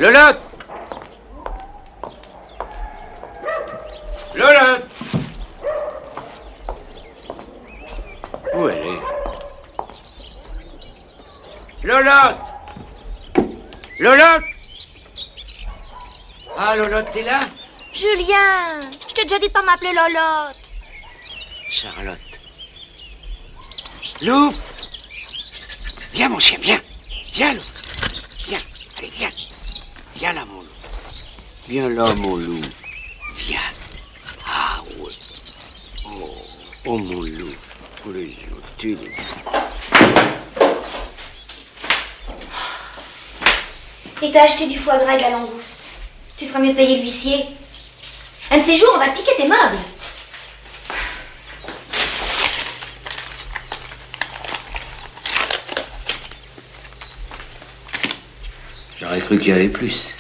Lolotte! Lolotte! Où elle est? Lolotte! Lolotte! Ah, Lolotte, t'es là? Julien, je t'ai déjà dit de pas m'appeler Lolotte. Charlotte. Louf! Viens, mon chien, viens! Viens, Louf! Viens! Allez, viens! Viens là, mon loup! Viens là, mon loup! Viens! Ah, ouais! Oh, mon loup! Oh, le gentil! Et t'as acheté du foie gras et de la langouste. Tu ferais mieux de payer l'huissier. Un de ces jours, on va te piquer tes meubles. J'aurais cru qu'il y avait plus.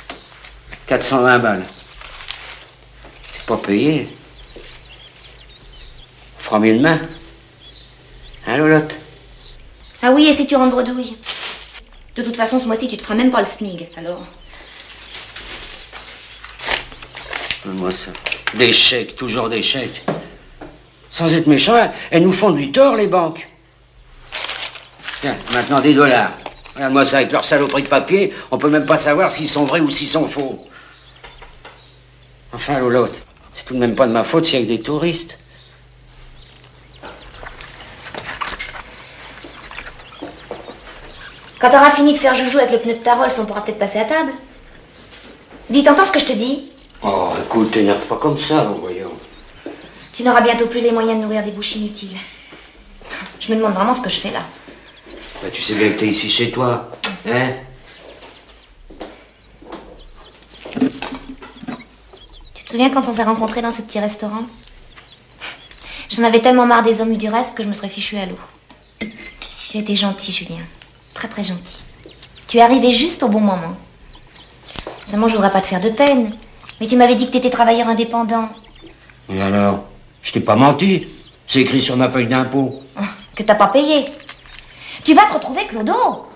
420 balles. C'est pas payé. On fera mieux demain. Hein, Lolotte? Ah oui, et si tu rentres bredouille? De toute façon, ce mois-ci, tu te feras même pas le SMIG, alors. Moi, ça. Des chèques, toujours des chèques. Sans être méchant, elles nous font du tort, les banques. Tiens, maintenant des dollars. Regarde-moi ça, avec leur saloperie de papier, on peut même pas savoir s'ils sont vrais ou s'ils sont faux. Enfin, Lolotte, c'est tout de même pas de ma faute s'il y a que des touristes. Quand t'auras fini de faire joujou avec le pneu de ta Rolls, on pourra peut-être passer à table. Dis, t'entends ce que je te dis? Oh, écoute, t'énerve pas comme ça, voyons. Tu n'auras bientôt plus les moyens de nourrir des bouches inutiles. Je me demande vraiment ce que je fais là. Bah, tu sais bien que t'es ici chez toi, hein? Tu te souviens quand on s'est rencontrés dans ce petit restaurant? J'en avais tellement marre des hommes du reste que je me serais fichue à l'eau. Tu as été gentil, Julien. Très très gentil. Tu es arrivé juste au bon moment. Seulement, je voudrais pas te faire de peine. Mais tu m'avais dit que t'étais travailleur indépendant. Et alors? Je t'ai pas menti. C'est écrit sur ma feuille d'impôt. Que t'as pas payé. Tu vas te retrouver, Clodo.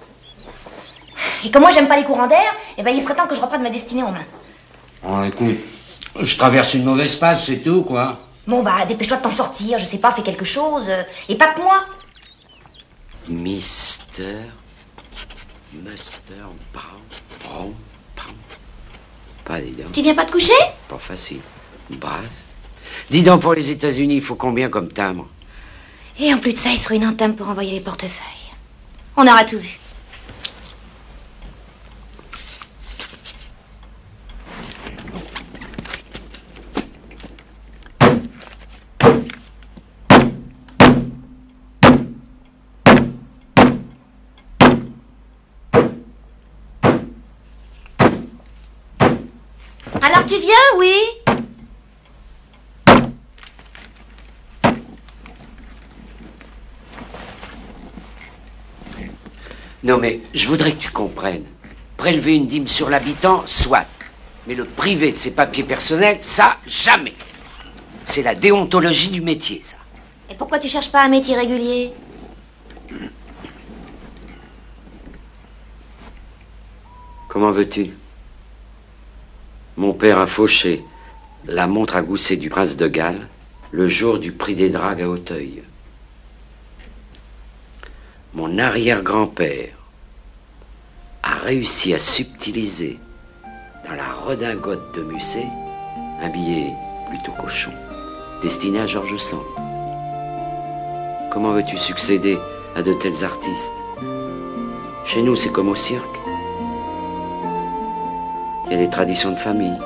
Et comme moi, j'aime pas les courants d'air, eh ben, il serait temps que je reprenne ma destinée en main. Oh, écoute, je traverse une mauvaise passe, c'est tout, quoi. Bon, bah, dépêche-toi de t'en sortir, je sais pas, fais quelque chose. Et pas que moi. Mister Brown. Pas dis donc. Tu viens pas te coucher? Pas facile. Brasse. Dis donc, pour les États-Unis, il faut combien comme timbre? Et en plus de ça, il serait une entame pour envoyer les portefeuilles. On aura tout vu. Alors tu viens, oui? Non, mais je voudrais que tu comprennes. Prélever une dîme sur l'habitant, soit. Mais le priver de ses papiers personnels, ça, jamais. C'est la déontologie du métier, ça. Et pourquoi tu cherches pas un métier régulier? Comment veux-tu? Mon père a fauché la montre à gousset du prince de Galles le jour du prix des dragues à Auteuil. Mon arrière-grand-père a réussi à subtiliser dans la redingote de Musset un billet plutôt cochon, destiné à George Sand. Comment veux-tu succéder à de tels artistes? Chez nous, c'est comme au cirque. Il y a des traditions de famille.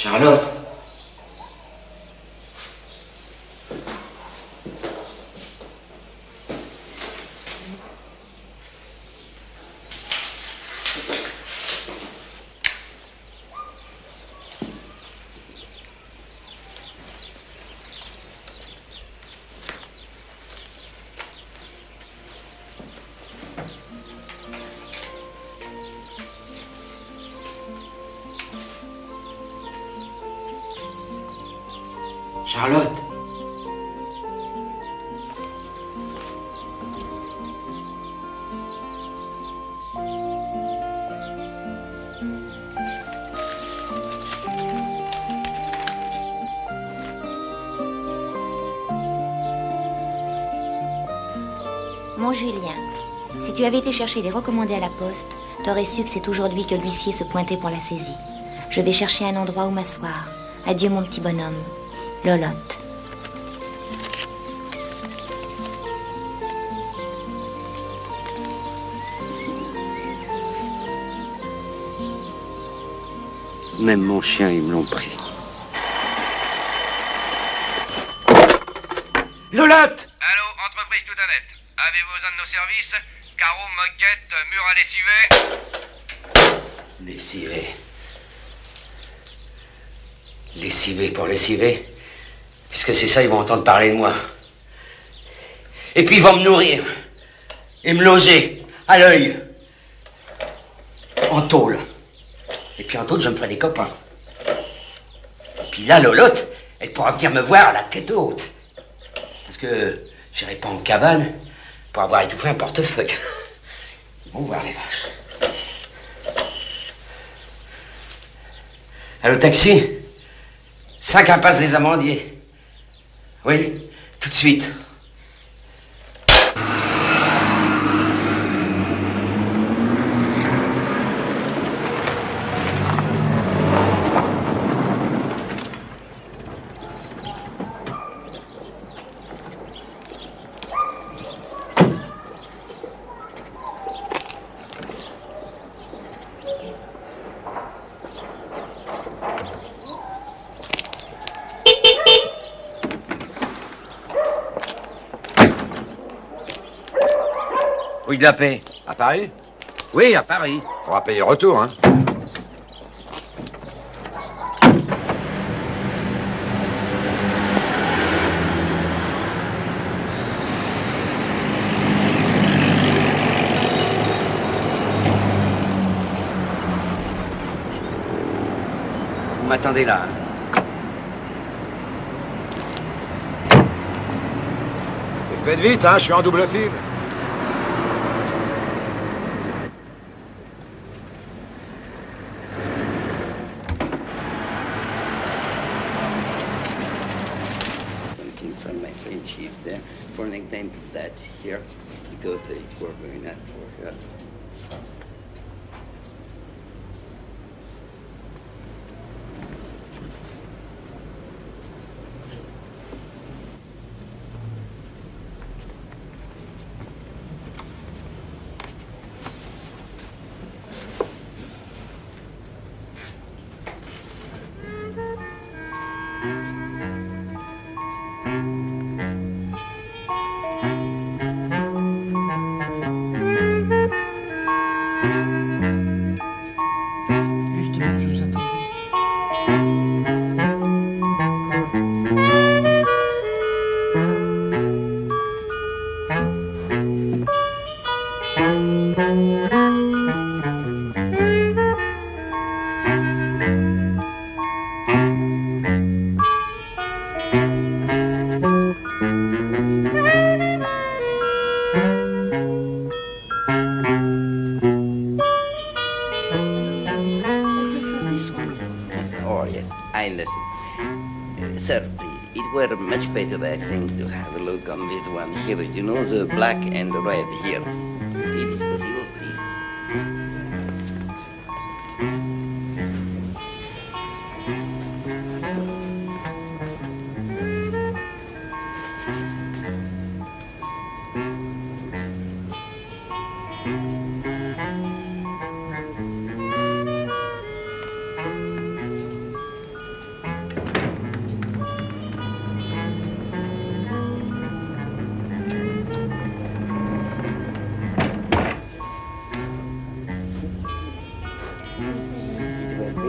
Charlotte. Charlotte. Mon Julien, si tu avais été chercher les recommandés à la poste, t'aurais su que c'est aujourd'hui que l'huissier se pointait pour la saisie. Je vais chercher un endroit où m'asseoir. Adieu mon petit bonhomme. Lolotte. Même mon chien, ils me l'ont pris. Lolotte! Allô, entreprise tout à net. Avez-vous besoin de nos services? Carreaux, moquettes, murs à lessiver? Lessivé. Lessivé pour lessiver. Puisque c'est ça, ils vont entendre parler de moi. Et puis ils vont me nourrir. Et me loger. À l'œil. En tôle. Et puis en tôle, je me ferai des copains. Et puis là, Lolotte, elle pourra venir me voir à la tête haute. Parce que j'irai pas en cabane pour avoir étouffé un portefeuille. Ils vont voir les vaches. Allô, taxi? 5 impasse des Amandiers. Oui, tout de suite. Rue de la Paix. À Paris? Oui, à Paris. Faudra payer le retour, hein. Vous m'attendez là. Et faites vite, hein, je suis en double fil. From my friendship there, for an example, that here, because they were very nice for her. Sir, please, it were much better, I think, to have a look on this one here. You know, the black and the red here. It is possible, please.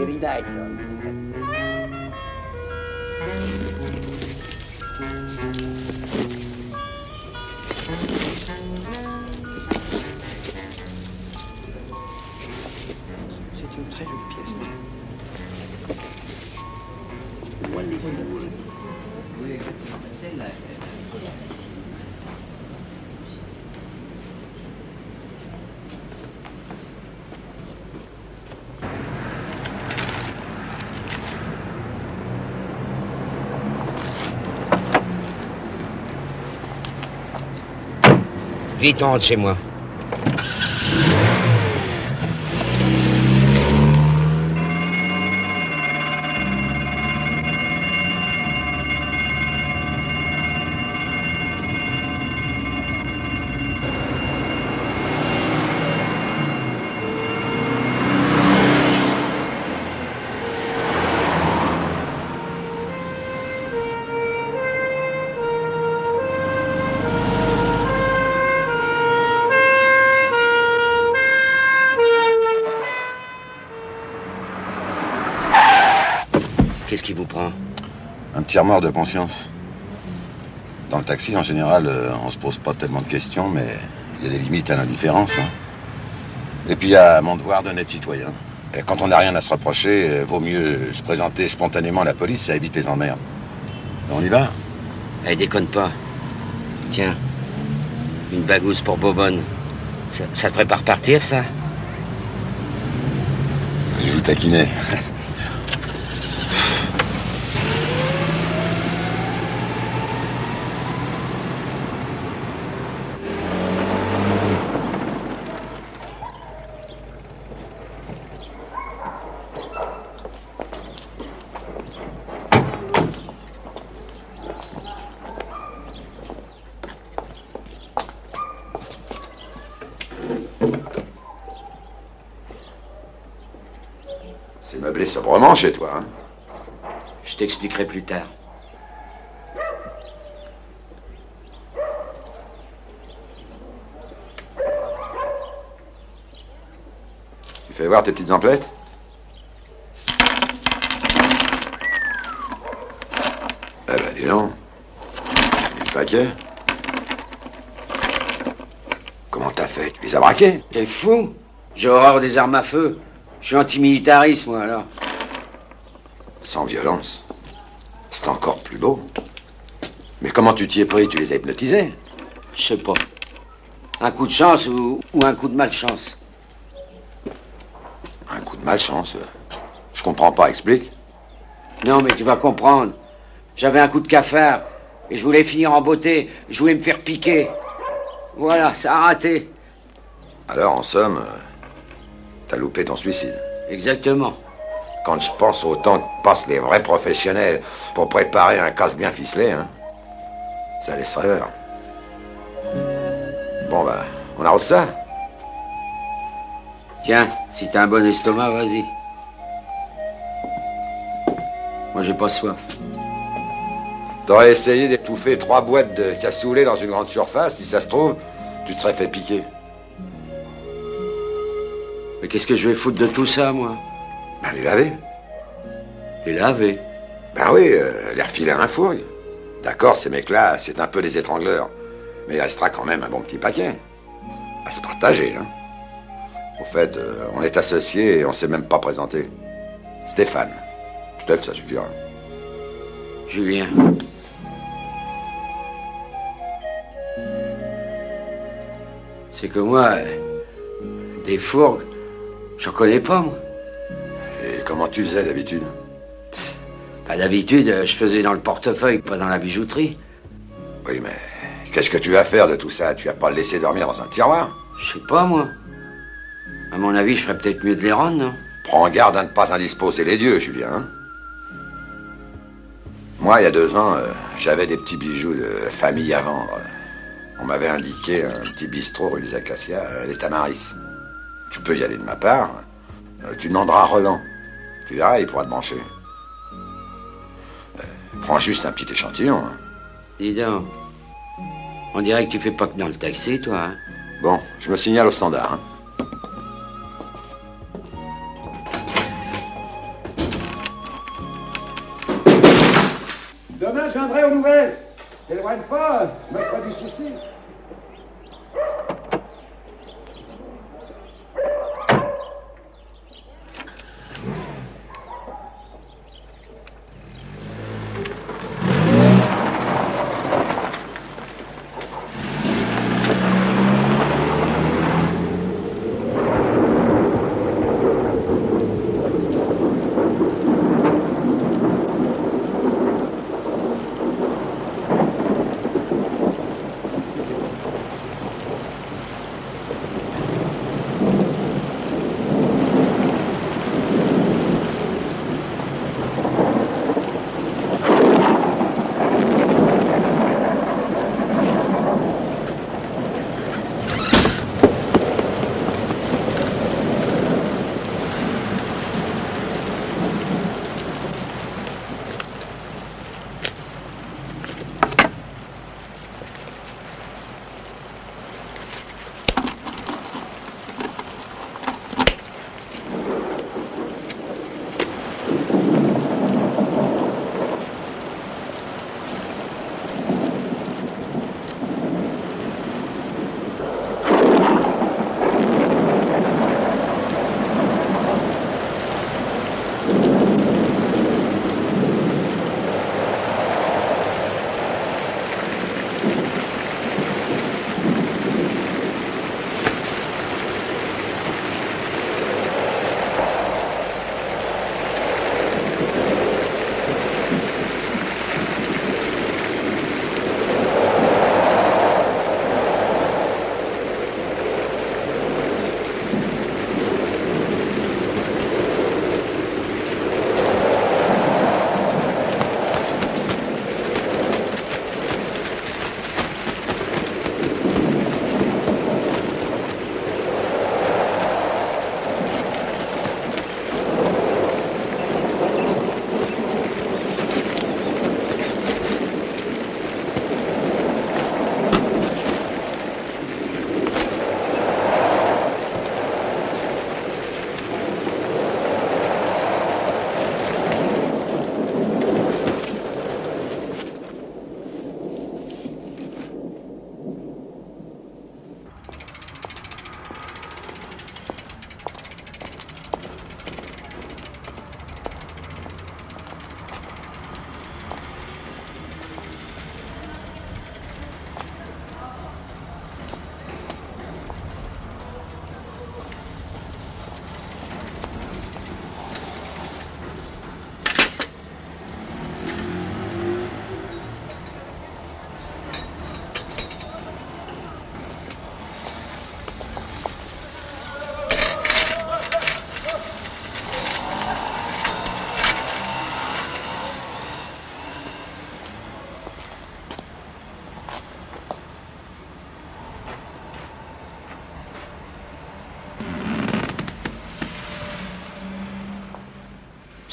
very nice. C'est une très jolie pièce. Oui, celle-là. Vite, on rentre chez moi. Qu'est-ce qui vous prend? Un petit remords de conscience. Dans le taxi, en général, on se pose pas tellement de questions, mais il y a des limites à l'indifférence. Hein. Et puis il y a mon devoir d'honnête citoyen. Et quand on n'a rien à se reprocher, vaut mieux se présenter spontanément à la police, ça évite les emmerdes. On y va? Allez, déconne pas. Tiens, une bagousse pour Bobonne. Ça te ferait pas repartir, ça? Je vous taquinais. C'est meublé sobrement chez toi, hein? Je t'expliquerai plus tard. Tu fais voir tes petites emplettes? Eh ben, dis donc. Du paquet. Comment t'as fait? Tu les as braqués? T'es fou? J'ai horreur des armes à feu. Je suis antimilitariste, moi, alors. Sans violence. C'est encore plus beau. Mais comment tu t'y es pris? Tu les as hypnotisés? Je sais pas. Un coup de chance ou un coup de malchance? Un coup de malchance. Je comprends pas, explique. Non, mais tu vas comprendre. J'avais un coup de cafard et je voulais finir en beauté. Je voulais me faire piquer. Voilà, ça a raté. Alors, en somme, t'as loupé ton suicide. Exactement. Quand je pense au temps que passent les vrais professionnels pour préparer un casse bien ficelé, hein, ça laisse rêveur. Bon, ben, on arrose ça? Tiens, si t'as un bon estomac, vas-y. Moi, j'ai pas soif. T'aurais essayé d'étouffer 3 boîtes de cassoulet dans une grande surface, si ça se trouve, tu te serais fait piquer. Mais qu'est-ce que je vais foutre de tout ça, moi? Ben, les laver. Les laver. Ben oui, les refiler à un fourgue. D'accord, ces mecs-là, c'est un peu des étrangleurs. Mais il restera quand même un bon petit paquet. À se partager, hein. Au fait, on est associés et on s'est même pas présenté. Stéphane. Steph, ça suffira. Julien. C'est que moi, des fourgues, j'en connais pas, moi. Et comment tu faisais d'habitude? Pas d'habitude, je faisais dans le portefeuille, pas dans la bijouterie. Oui, mais qu'est-ce que tu vas faire de tout ça? Tu vas pas le laisser dormir dans un tiroir? Je sais pas, moi. À mon avis, je ferais peut-être mieux de les rendre, non? Prends garde à ne pas indisposer les dieux, Julien. Hein. Moi, il y a 2 ans, j'avais des petits bijoux de famille à vendre. On m'avait indiqué un petit bistrot rue des Acacias, les Tamaris. Tu peux y aller de ma part. Tu demanderas à Roland. Tu verras, il pourra te brancher. Prends juste un petit échantillon. Hein. Dis donc. On dirait que tu fais pas que dans le taxi, toi, hein? Bon, je me signale au standard. Hein. nouvelles. T'éloigne pas, mets pas du souci.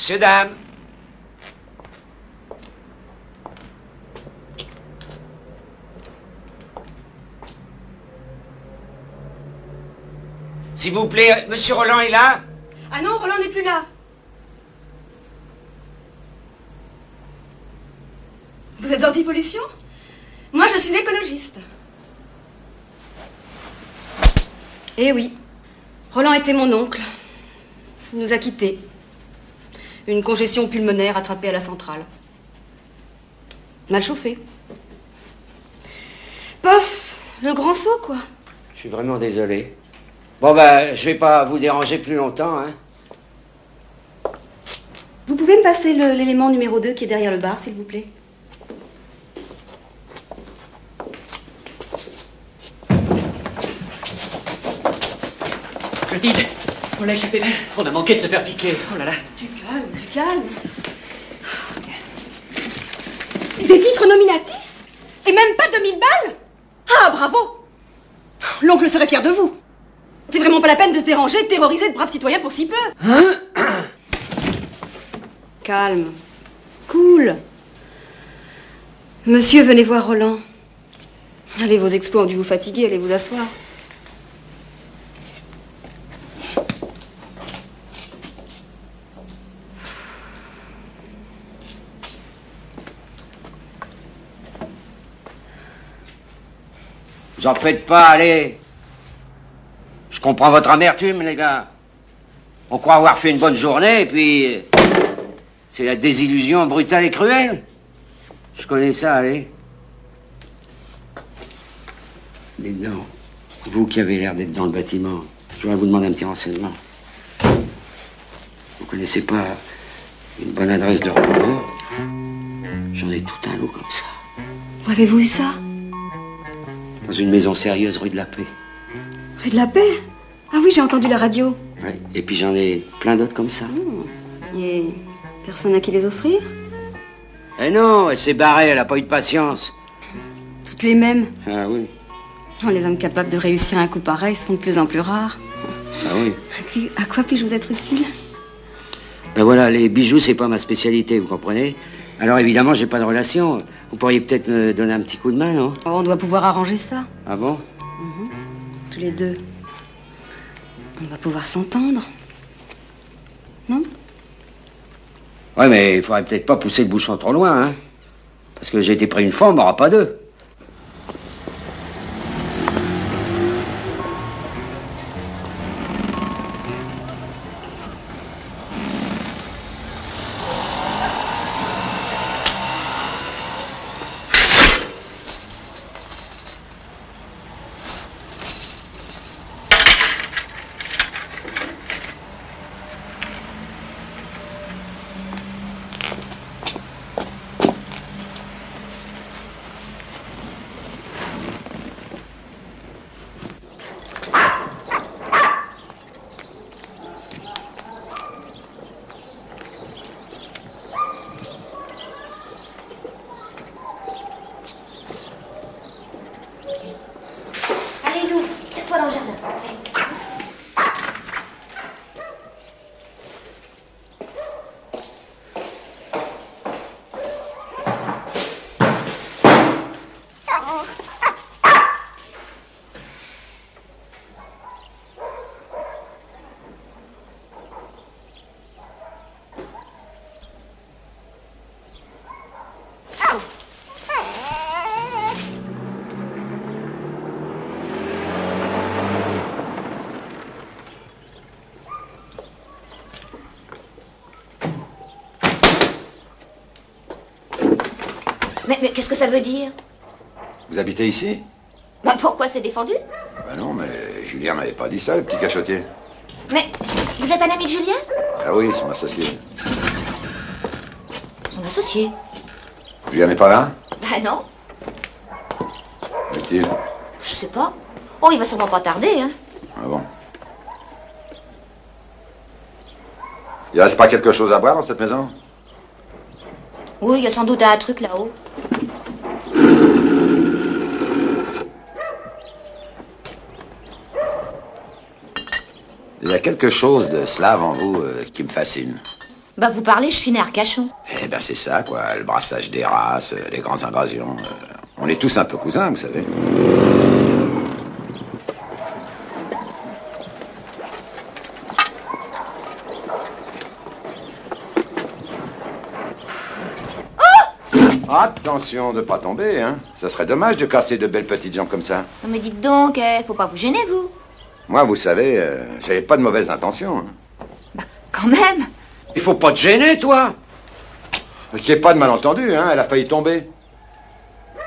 Messieurs, dames. S'il vous plaît, Monsieur Roland est là? Ah non, Roland n'est plus là. Vous êtes anti-pollution? Moi, je suis écologiste. Eh oui, Roland était mon oncle. Il nous a quittés. Une congestion pulmonaire attrapée à la centrale. Mal chauffé. Pof, le grand saut, quoi. Je suis vraiment désolé. Bon, ben, je vais pas vous déranger plus longtemps, hein. Vous pouvez me passer l'élément numéro 2 qui est derrière le bar, s'il vous plaît? Clotilde, on l'a échappé belle. On a manqué de se faire piquer. Oh là là. Du calme, du calme. Des titres nominatifs? Et même pas 2000 balles? Ah, bravo! L'oncle serait fier de vous. C'est vraiment pas la peine de se déranger, de terroriser de braves citoyens pour si peu. Hein? Calme. Cool. Monsieur, venez voir Roland. Allez, vos exploits ont dû vous fatiguer, allez vous asseoir. Vous en faites pas, allez. Je comprends votre amertume, les gars. On croit avoir fait une bonne journée, et puis... c'est la désillusion brutale et cruelle. Je connais ça, allez. Dites donc, vous qui avez l'air d'être dans le bâtiment, je voudrais vous demander un petit renseignement. Vous connaissez pas une bonne adresse de revendeur? J'en ai tout un lot comme ça. Où avez-vous eu ça? Dans une maison sérieuse, rue de la Paix. Rue de la Paix? Ah oui, j'ai entendu la radio. Ouais. Et puis j'en ai plein d'autres comme ça. Et personne à qui les offrir? Eh non, elle s'est barrée, elle a pas eu de patience. Toutes les mêmes. Ah oui, Oh, les hommes capables de réussir un coup pareil sont de plus en plus rares. ça oui. À quoi puis-je vous être utile? Ben voilà, les bijoux, c'est pas ma spécialité, vous comprenez? Alors évidemment, j'ai pas de relation. Vous pourriez peut-être me donner un petit coup de main, non? Oh, on doit pouvoir arranger ça. Ah bon? Tous les deux. On va pouvoir s'entendre. Non? Ouais, mais il faudrait peut-être pas pousser le bouchon trop loin, hein? Parce que j'ai été pris une fois, on m'aura pas deux. Allez, Lou, tire-toi dans le jardin. Mais qu'est-ce que ça veut dire? Vous habitez ici? Bah pourquoi c'est défendu? Ben non, mais Julien m'avait pas dit ça, le petit cachotier. Mais vous êtes un ami de Julien? Ah oui, son associé. Son associé? Julien n'est pas là? Bah non, Où est-il? je sais pas. Oh, il va sûrement pas tarder, hein. Ah bon. Il reste pas quelque chose à boire dans cette maison? Oui, il y a sans doute un truc là-haut. Il y a quelque chose de slave en vous qui me fascine. Bah vous parlez, je suis né à Arcachon. Eh ben c'est ça, quoi. Le brassage des races, les grandes invasions. On est tous un peu cousins, vous savez. Attention de pas tomber, hein. Ça serait dommage de casser de belles petites jambes comme ça. Non mais dites donc, faut pas vous gêner, vous. Moi, vous savez, j'avais pas de mauvaises intentions. Hein. Quand même. Il faut pas te gêner, toi. Qu'il n'y ait pas de malentendu, hein. Elle a failli tomber.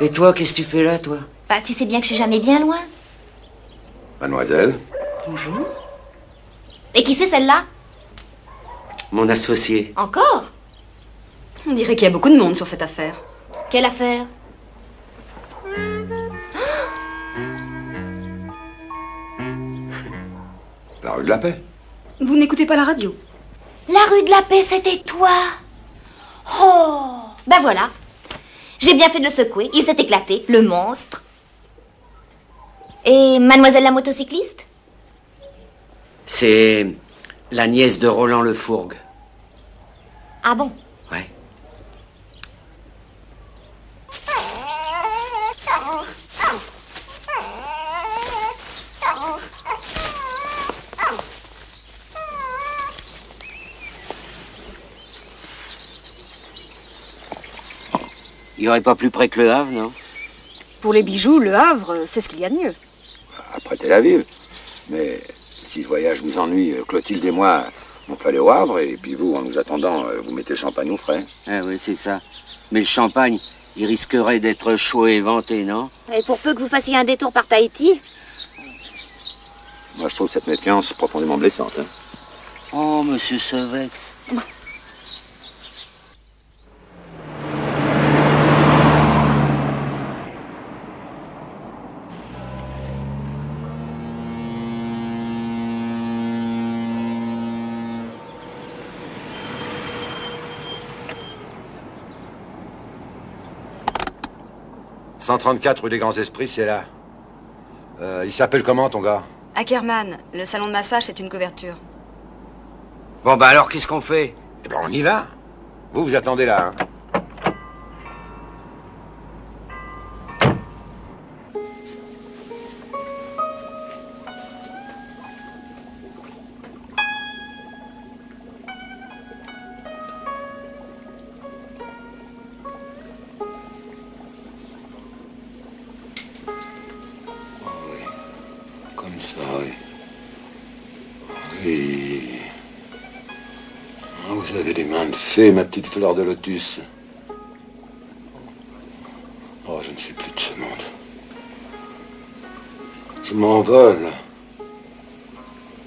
Et toi, qu'est-ce que tu fais là, toi? Bah tu sais bien que je suis jamais bien loin. Mademoiselle? Bonjour. Et qui c'est celle-là? Mon associé. Encore? On dirait qu'il y a beaucoup de monde sur cette affaire. Quelle affaire? La rue de la Paix. Vous n'écoutez pas la radio? La rue de la Paix, c'était toi. Oh, ben voilà. J'ai bien fait de le secouer. Il s'est éclaté, le monstre. Et mademoiselle la motocycliste? C'est la nièce de Roland Le Fourgue. Ah bon? Ouais. Il y aurait pas plus près que Le Havre, non? Pour les bijoux, Le Havre, c'est ce qu'il y a de mieux. Après Tel Aviv. Mais si ce voyage vous ennuie, Clotilde et moi, on peut aller au Havre. Et puis vous, en nous attendant, vous mettez le champagne au frais. Ah oui, c'est ça. Mais le champagne, il risquerait d'être chaud et vanté, non? Et pour peu que vous fassiez un détour par Tahiti. Moi, je trouve cette méfiance profondément blessante. Hein. Oh, monsieur Sevex. « 134 rue des Grands Esprits, c'est là. Il s'appelle comment, ton gars? Ackerman, le salon de massage, c'est une couverture. Bon, bah alors, qu'est-ce qu'on fait? Eh ben, on y va. Vous attendez là, hein. Vous avez des mains de fée, ma petite fleur de lotus. Oh, je ne suis plus de ce monde. Je m'envole.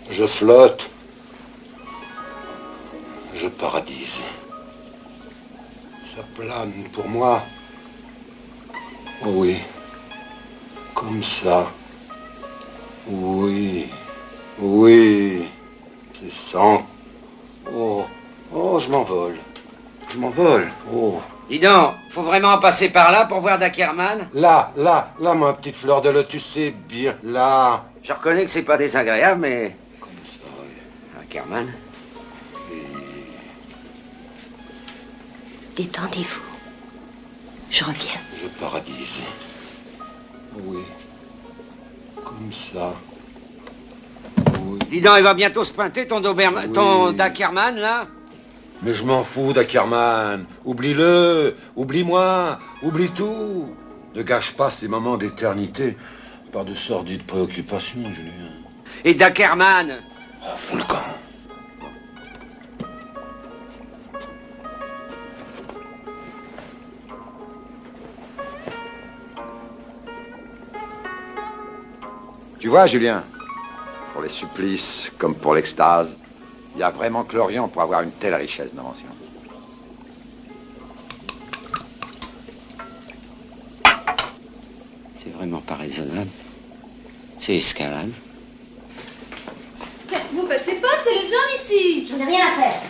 Je flotte. Je paradise. Ça plane pour moi. Oh oui. Comme ça. Oui. Oui. C'est sang. Oh. Oh, je m'envole. Je m'envole. Oh. Dis donc, faut vraiment passer par là pour voir d'Ackerman? Là, ma petite fleur de lotus, c'est bien là. Je reconnais que c'est pas désagréable, mais... Comme ça, oui. Ackerman? Détendez-vous. Je reviens. Je paradise. Oui. Comme ça. Oui. Dis donc, il va bientôt se pointer, ton Doberman... Oui. ton d'Ackerman, là? Mais je m'en fous d'Ackerman. Oublie-le. Oublie-moi. Oublie tout. Ne gâche pas ces moments d'éternité par de sordides préoccupations, Julien. Et d'Ackerman? Oh, fous le camp. Tu vois, Julien, pour les supplices comme pour l'extase, il y a vraiment que l'Orient pour avoir une telle richesse d'invention. C'est vraiment pas raisonnable. C'est escalade. Vous passez pas, c'est les hommes ici. J'en ai rien à faire.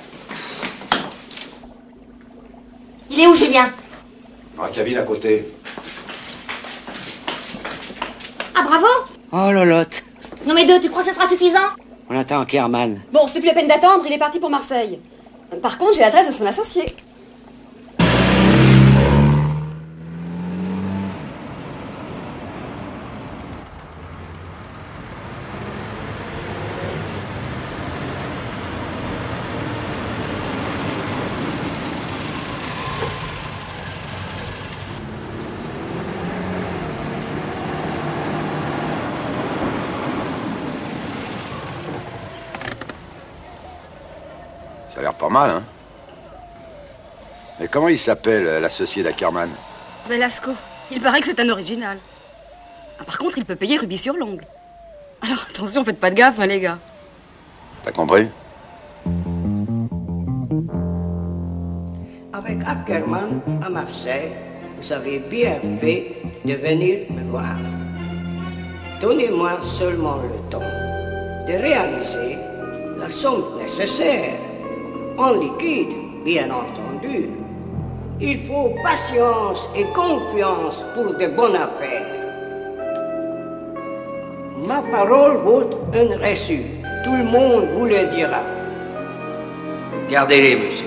Il est où, Julien? Dans la cabine à côté. Ah, bravo! Oh, lolotte. Non mais deux, tu crois que ce sera suffisant? On attend Ackerman. Bon, c'est plus la peine d'attendre, il est parti pour Marseille. Par contre, j'ai l'adresse de son associé. Ça a l'air pas mal, hein? Mais comment il s'appelle, l'associé d'Ackerman? Velasco. Il paraît que c'est un original. Ah, par contre, il peut payer rubis sur l'ongle. Alors attention, faites pas de gaffe, hein, les gars. T'as compris? Avec Ackerman à Marseille, vous avez bien fait de venir me voir. Donnez-moi seulement le temps de réaliser la somme nécessaire. En liquide, bien entendu. Il faut patience et confiance pour de bonnes affaires. Ma parole vaut un reçu. Tout le monde vous le dira. Gardez-les, monsieur.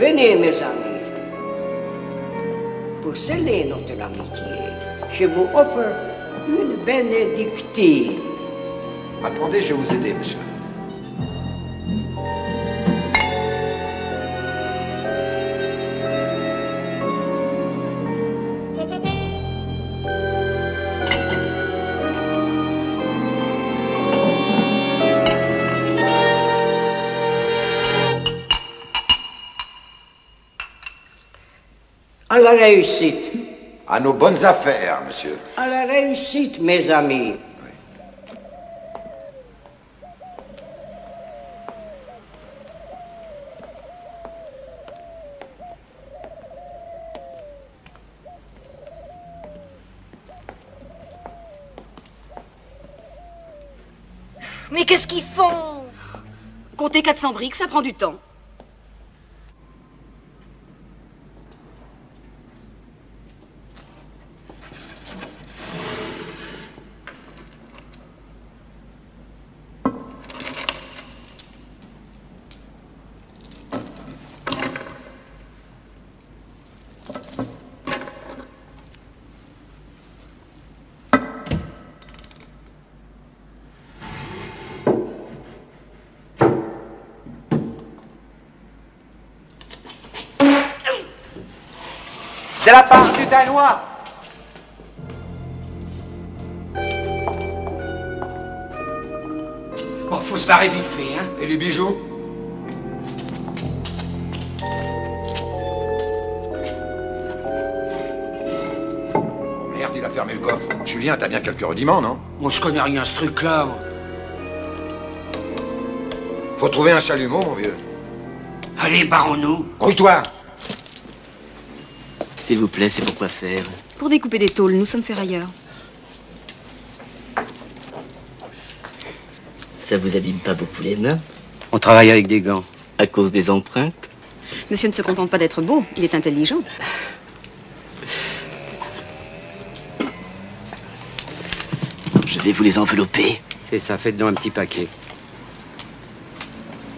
Venez, mes amis. Pour sceller notre amitié, je vous offre une bénédictine. Attendez, je vais vous aider, monsieur. À la réussite. À nos bonnes affaires, monsieur. À la réussite, mes amis. Mais qu'est-ce qu'ils font? Compter 400 briques, ça prend du temps. C'est la part du Danois. Bon, faut se barrer vite fait, hein. Et les bijoux? Oh merde, il a fermé le coffre. Julien, t'as bien quelques rudiments, non? Moi, je connais rien à ce truc-là, moi. Faut trouver un chalumeau, mon vieux. Allez, barrons-nous. Grouille-toi. S'il vous plaît, c'est pour quoi faire? Pour découper des tôles, nous sommes ferrailleurs. Ça vous abîme pas beaucoup les mains? On travaille avec des gants. À cause des empreintes? Monsieur ne se contente pas d'être beau, il est intelligent. Je vais vous les envelopper. C'est ça, faites donc un petit paquet.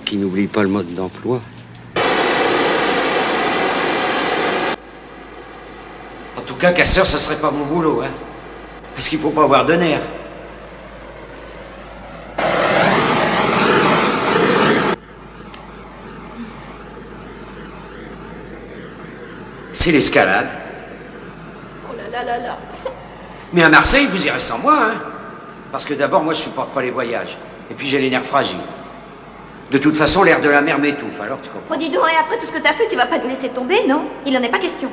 Qui n'oublie pas le mode d'emploi. En tout cas, casseur, ça serait pas mon boulot, hein. Parce qu'il faut pas avoir de nerfs. C'est l'escalade. Oh là là là là. Mais à Marseille, vous irez sans moi, hein. Parce que d'abord, moi, je supporte pas les voyages. Et puis, j'ai les nerfs fragiles. De toute façon, l'air de la mer m'étouffe, alors tu comprends. Oh, dis donc, et après tout ce que t'as fait, tu vas pas te laisser tomber, non? Il en est pas question.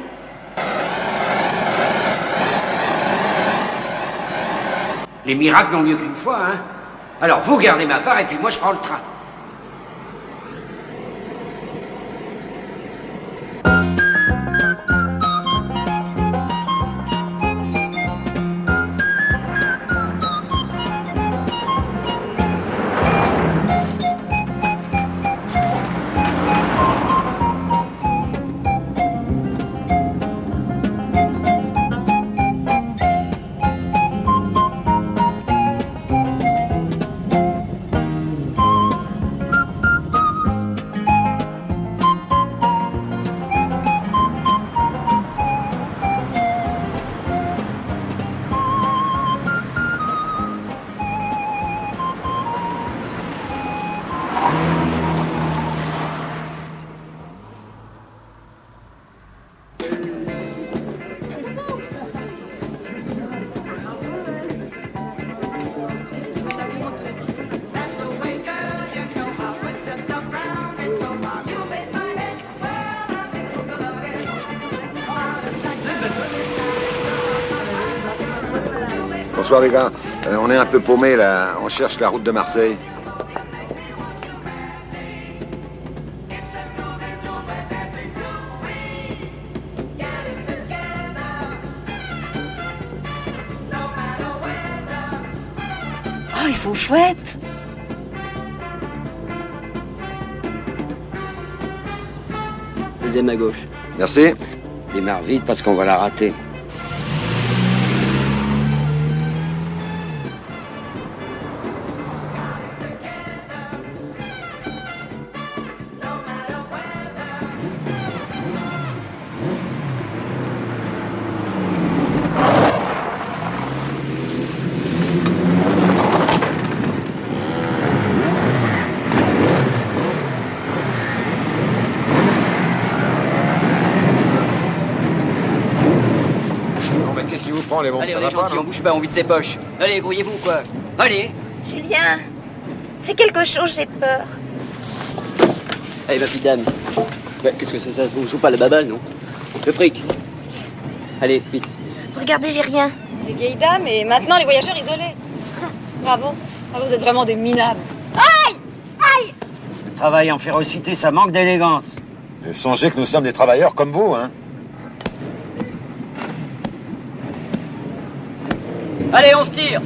Les miracles n'ont lieu qu'une fois, hein. Alors, vous gardez ma part, et puis moi, je prends le train. Bonsoir les gars, on est un peu paumés là, on cherche la route de Marseille. Oh, ils sont chouettes. Deuxième à gauche. Merci. Démarre vite parce qu'on va la rater. Les bombes, allez, ça on va est gentil, pas, on bouge pas, on vide ses poches. Allez, grouillez-vous, quoi. Allez. Julien, fais quelque chose, j'ai peur. Allez, ma petite dame. Ouais, qu'est-ce que c'est ça? On joue pas à la baballe, non? Le fric. Allez, vite. Regardez, j'ai rien. Les vieilles dames et maintenant les voyageurs isolés. Bravo. Ah, vous êtes vraiment des minables. Aïe! Aïe! Le travail en férocité, ça manque d'élégance. Et songez que nous sommes des travailleurs comme vous, hein. Allez, on se tire.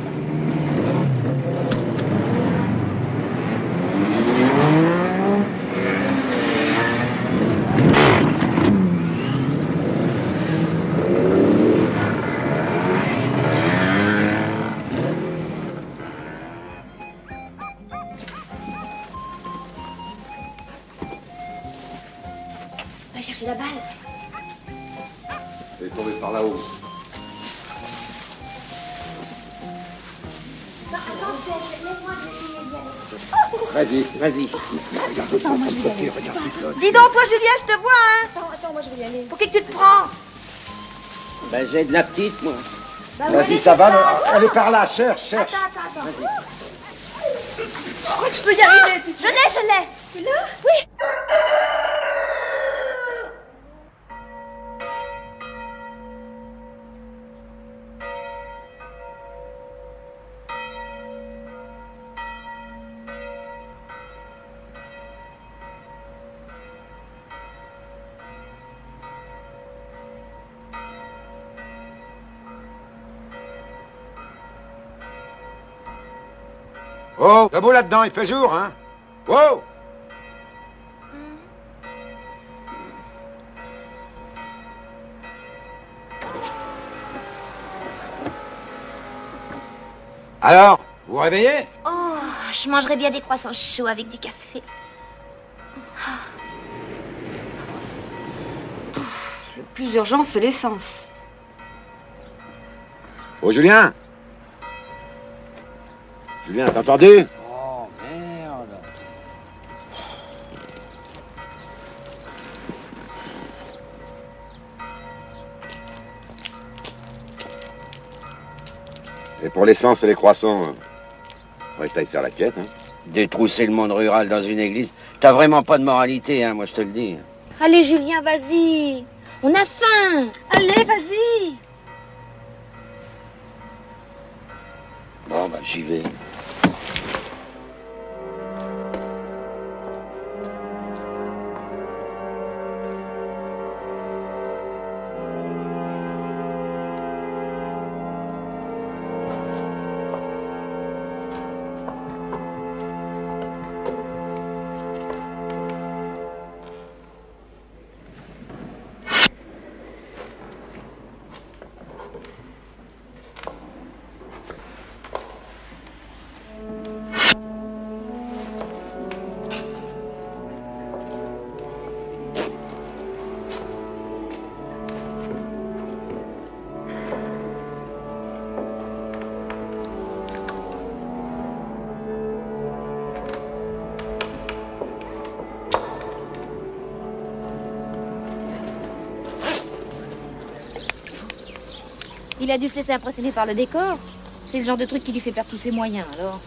Va chercher la balle. Elle est tombée par là-haut. Laisse-moi, je vais essayer d'y aller. Vas-y. Attends, moi je vais y aller. Dis donc, toi, Julien, je te vois, hein. Attends, moi je vais y aller. Pour qui que tu te prends? Ben, j'ai de la petite, moi. Bah, Vas-y, ça va, elle est par là, cherche. Attends. Je crois que je peux y arriver. Je l'ai. Tu l'as? Oui. Oh, debout là-dedans, il fait jour, hein. Wow. Alors, vous vous réveillez? Oh, je mangerais bien des croissants chauds avec du café. Le plus urgent, c'est l'essence. Oh, Julien. Julien, t'as entendu? Oh, merde. Et pour l'essence et les croissants, faudrait que t'ailles faire la quête, hein. Détrousser le monde rural dans une église, t'as vraiment pas de moralité, hein, moi je te le dis. Allez, Julien, vas-y. On a faim. Allez, vas-y. Bon, bah j'y vais. Il a dû se laisser impressionner par le décor. C'est le genre de truc qui lui fait perdre tous ses moyens, alors.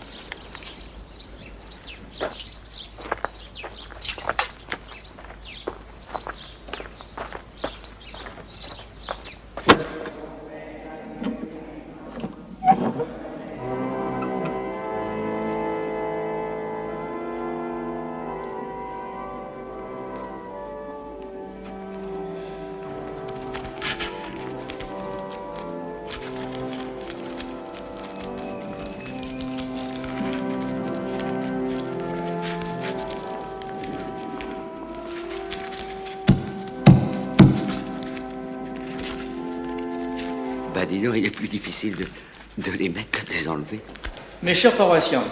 Bah dis donc, il est plus difficile de les mettre que de les enlever. Mes chers paroissiens,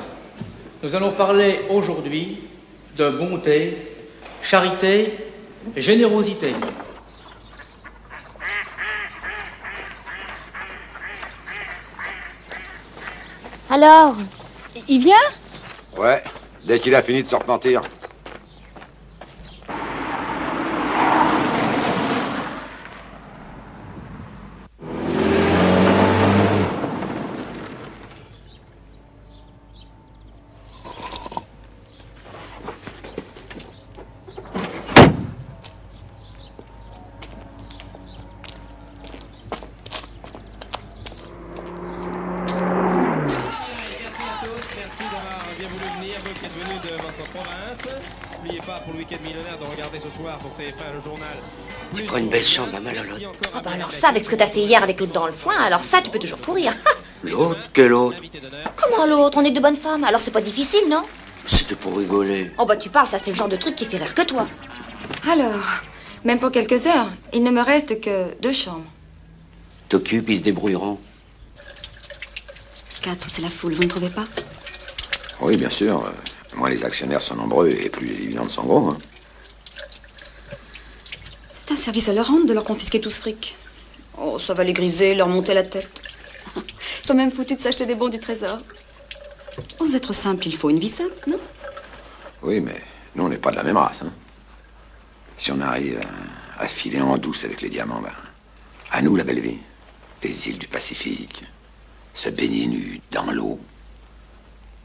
nous allons parler aujourd'hui de bonté, charité et générosité. Alors, il vient? Ouais, dès qu'il a fini de se repentir. Tu prends une belle chambre, ma malolote. Ah bah alors ça, avec ce que t'as fait hier avec l'autre dans le foin, alors ça, tu peux toujours pourrir. L'autre? Quel autre? Comment l'autre? On est de bonnes femmes, alors c'est pas difficile, non? C'était pour rigoler. Oh bah tu parles, ça c'est le genre de truc qui fait rire que toi. Alors, même pour quelques heures, il ne me reste que 2 chambres. T'occupes, ils se débrouilleront. 4, c'est la foule, vous ne trouvez pas? Oui, bien sûr. Moins les actionnaires sont nombreux et plus les dividendes sont gros. Hein. C'est un service à leur rendre de leur confisquer tout ce fric. Oh, ça va les griser, leur monter la tête. Ils sont même foutus de s'acheter des bons du trésor. Aux êtres simples, il faut une vie simple, non? Oui, mais nous, on n'est pas de la même race. Hein. Si on arrive à filer en douce avec les diamants, ben, à nous la belle vie. Les îles du Pacifique, se baigner nu dans l'eau,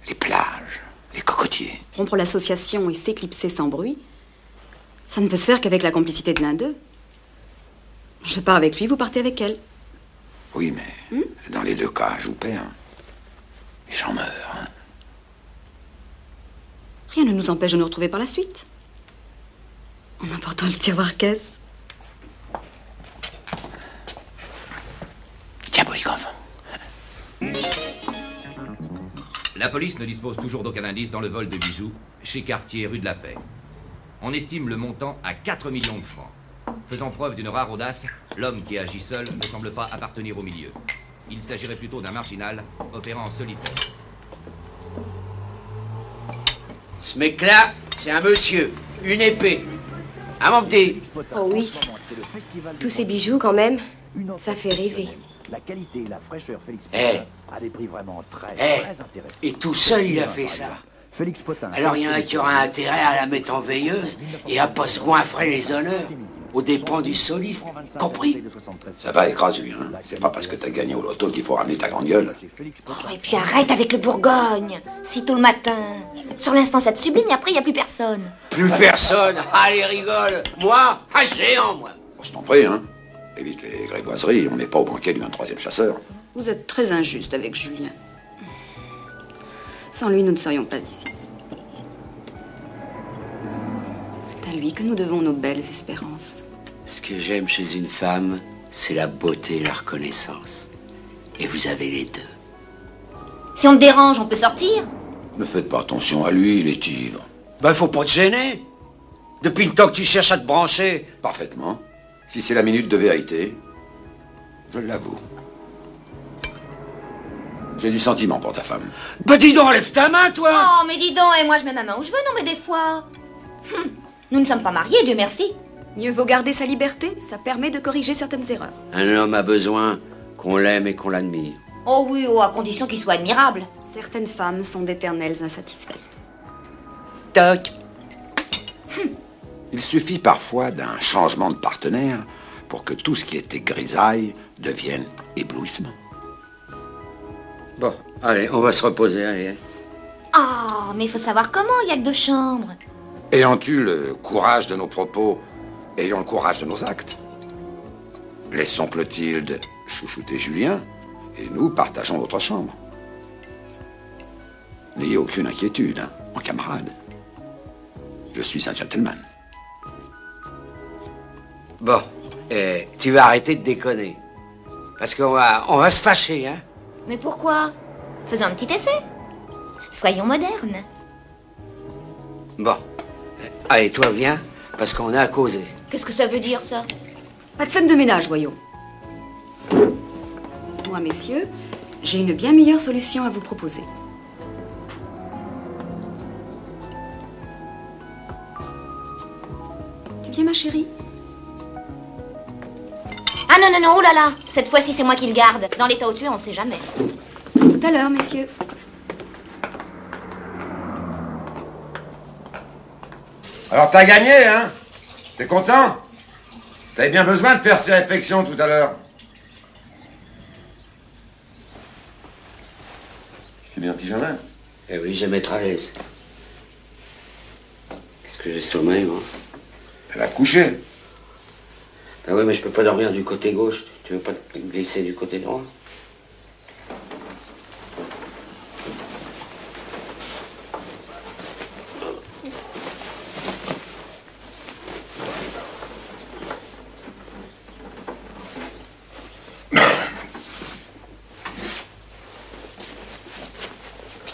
les plages, les cocotiers. Rompre l'association et s'éclipser sans bruit, ça ne peut se faire qu'avec la complicité de l'un d'eux. Je pars avec lui, vous partez avec elle. Oui, mais dans les 2 cas, je vous perds. Et j'en meurs. Hein. Rien ne nous empêche de nous retrouver par la suite. En emportant le tiroir-caisse. Diabolique enfant. La police ne dispose toujours d'aucun indice dans le vol de bijoux chez Cartier, rue de la Paix. On estime le montant à 4 millions de francs. Faisant preuve d'une rare audace, l'homme qui agit seul ne semble pas appartenir au milieu. Il s'agirait plutôt d'un marginal opérant en solitaire. Ce mec-là, c'est un monsieur, une épée. Ah, mon petit? Oh oui. Tous ces bijoux, quand même, ça fait rêver. La qualité et la fraîcheur Félix Eh. à des prix vraiment très intéressants. Et tout seul, il a fait ça. Félix Potin. Alors il y en a qui aura intérêt à la mettre en veilleuse et à pas se goinfrer les honneurs aux dépens du soliste. Compris? Ça va, écrase, Julien. C'est pas parce que t'as gagné au loto qu'il faut ramener ta grande gueule. Oh, et puis arrête avec le Bourgogne. Si tôt le matin. Sur l'instant, ça te sublime et après, il n'y a plus personne. Plus personne? Allez, rigole. Moi, un géant, moi. Bon, je t'en prie, hein. Évite les grégoiseries, on n'est pas au banquet du 23e chasseur. Vous êtes très injuste avec Julien. Sans lui, nous ne serions pas ici. C'est à lui que nous devons nos belles espérances. Ce que j'aime chez une femme, c'est la beauté et la reconnaissance. Et vous avez les deux. Si on te dérange, on peut sortir? Ne faites pas attention à lui, il est ivre. Ben, faut pas te gêner. Depuis le temps que tu cherches à te brancher. Parfaitement. Si c'est la minute de vérité, je l'avoue. J'ai du sentiment pour ta femme. Ben, dis donc, lève ta main, toi. Oh, mais dis donc, et moi je mets ma main où je veux, non, mais des fois. Nous ne sommes pas mariés, Dieu merci. Mieux vaut garder sa liberté, ça permet de corriger certaines erreurs. Un homme a besoin qu'on l'aime et qu'on l'admire. Oh oui, oh, à condition qu'il soit admirable. Certaines femmes sont d'éternelles insatisfaites. Toc. Il suffit parfois d'un changement de partenaire pour que tout ce qui était grisaille devienne éblouissement. Bon, allez, on va se reposer, allez. Ah, mais il faut savoir comment, il n'y a que 2 chambres. Ayant-tu le courage de nos propos, ayons le courage de nos actes. Laissons Clotilde chouchouter Julien, et nous partageons notre chambre. N'ayez aucune inquiétude, hein, mon camarade. Je suis un gentleman. Bon, tu vas arrêter de déconner. Parce qu'on va se fâcher, hein. Mais pourquoi? Faisons un petit essai. Soyons modernes. Bon. Allez, toi, viens, parce qu'on a à causer. Qu'est-ce que ça veut dire, ça? Pas de scène de ménage, voyons. Moi, messieurs, j'ai une bien meilleure solution à vous proposer. Tu viens, ma chérie? Ah non, non, non, oh là là. Cette fois-ci, c'est moi qui le garde. Dans l'état où tu es, on sait jamais. Tout à l'heure, messieurs. Alors t'as gagné, hein? T'es content? T'avais bien besoin de faire ces réflexions tout à l'heure. C'est bien pyjama? Eh oui, j'aime être à l'aise. Qu'est-ce que j'ai sommeil, moi? Elle va te coucher. Ah oui, mais je peux pas dormir du côté gauche. Tu veux pas te glisser du côté droit?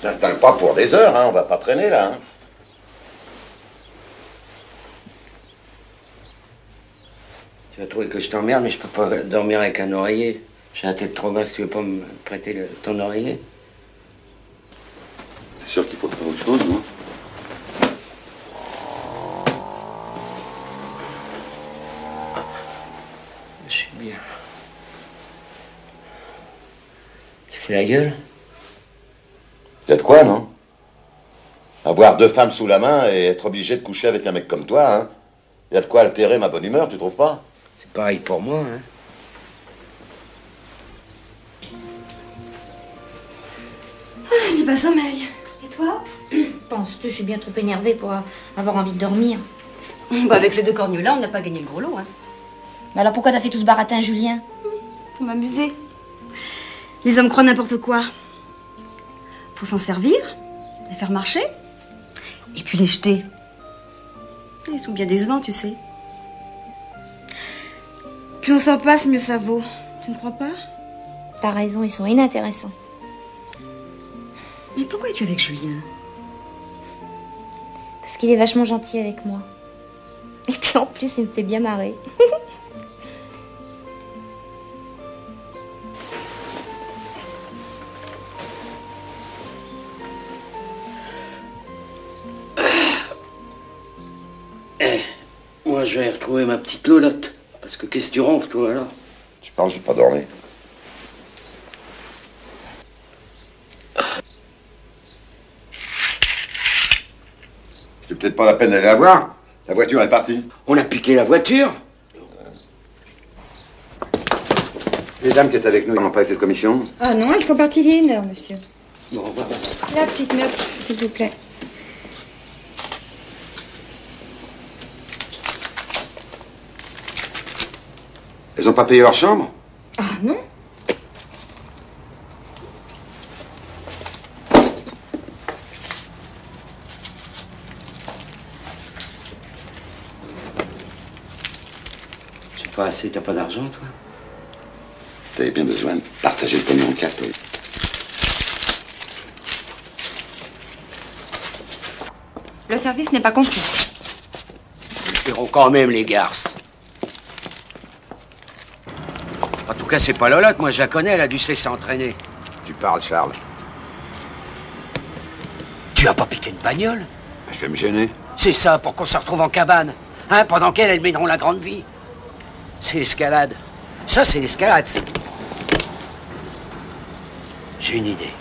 T'installes pas pour des heures, hein, on va pas traîner là. Hein. Tu vas trouver que je t'emmerde, mais je peux pas dormir avec un oreiller. J'ai la tête trop basse, tu veux pas me prêter ton oreiller? C'est sûr qu'il faut faire autre chose, non? Je suis bien. Tu fais la gueule? Y a de quoi, non? Avoir 2 femmes sous la main et être obligé de coucher avec un mec comme toi, hein? Y a de quoi altérer ma bonne humeur, tu trouves pas? C'est pareil pour moi, hein. Je n'ai pas sommeil. Et toi? Penses-tu, je suis bien trop énervée pour avoir envie de dormir. Bah avec ces 2 cornues-là, on n'a pas gagné le gros lot, hein. Mais alors pourquoi t'as fait tout ce baratin, Julien? Pour m'amuser. Les hommes croient n'importe quoi. Faut s'en servir, les faire marcher, et puis les jeter. Ils sont bien décevants, tu sais. Plus on s'en passe, mieux ça vaut. Tu ne crois pas? T'as raison, ils sont inintéressants. Mais pourquoi es-tu avec Julien? Parce qu'il est vachement gentil avec moi. Et puis en plus, il me fait bien marrer. Moi, je vais retrouver ma petite Lolotte. Parce que qu'est-ce que tu ronfles, toi, alors? Tu parles, j'ai pas dormi. C'est peut-être pas la peine d'aller la voir. La voiture est partie. On a piqué la voiture? Les dames qui étaient avec nous, ils n'ont pas essayé de commission? Ah non, elles sont parties il y a 1 heure, monsieur. Bon, on va voir. La petite note, s'il vous plaît. Elles ont pas payé leur chambre? Ah non? J'ai pas assez, t'as pas d'argent, toi? T'avais bien besoin de partager le pognon en 4, oui. Le service n'est pas compris. Ils feront quand même, les garces. En tout cas, c'est pas Lolotte, moi je la connais, elle a dû se laisser entraîner. Tu parles, Charles. Tu as pas piqué une bagnole? Je vais me gêner. C'est ça, pour qu'on se retrouve en cabane. Hein, pendant qu'elles, elles mèneront la grande vie. C'est l'escalade. Ça, c'est l'escalade, c'est tout. J'ai une idée.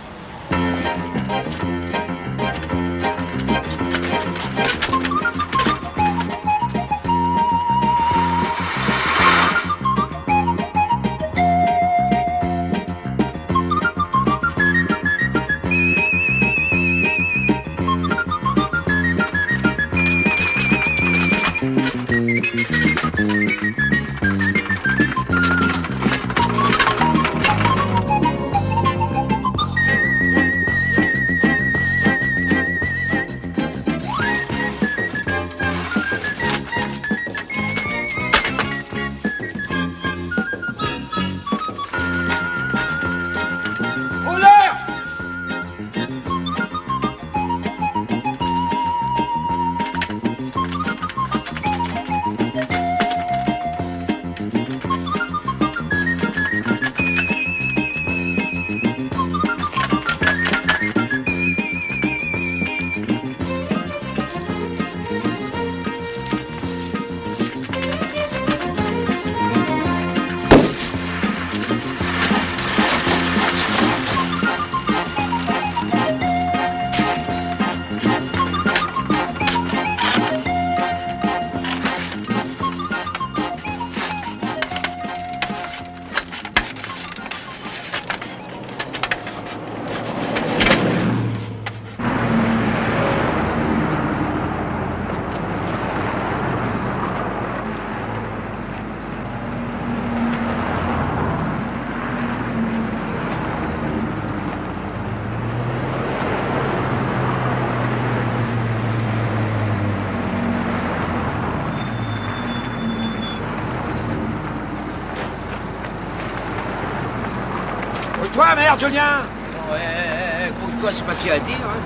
Toi, merde, Julien! Ouais, écoute, quoi, c'est facile à dire, hein.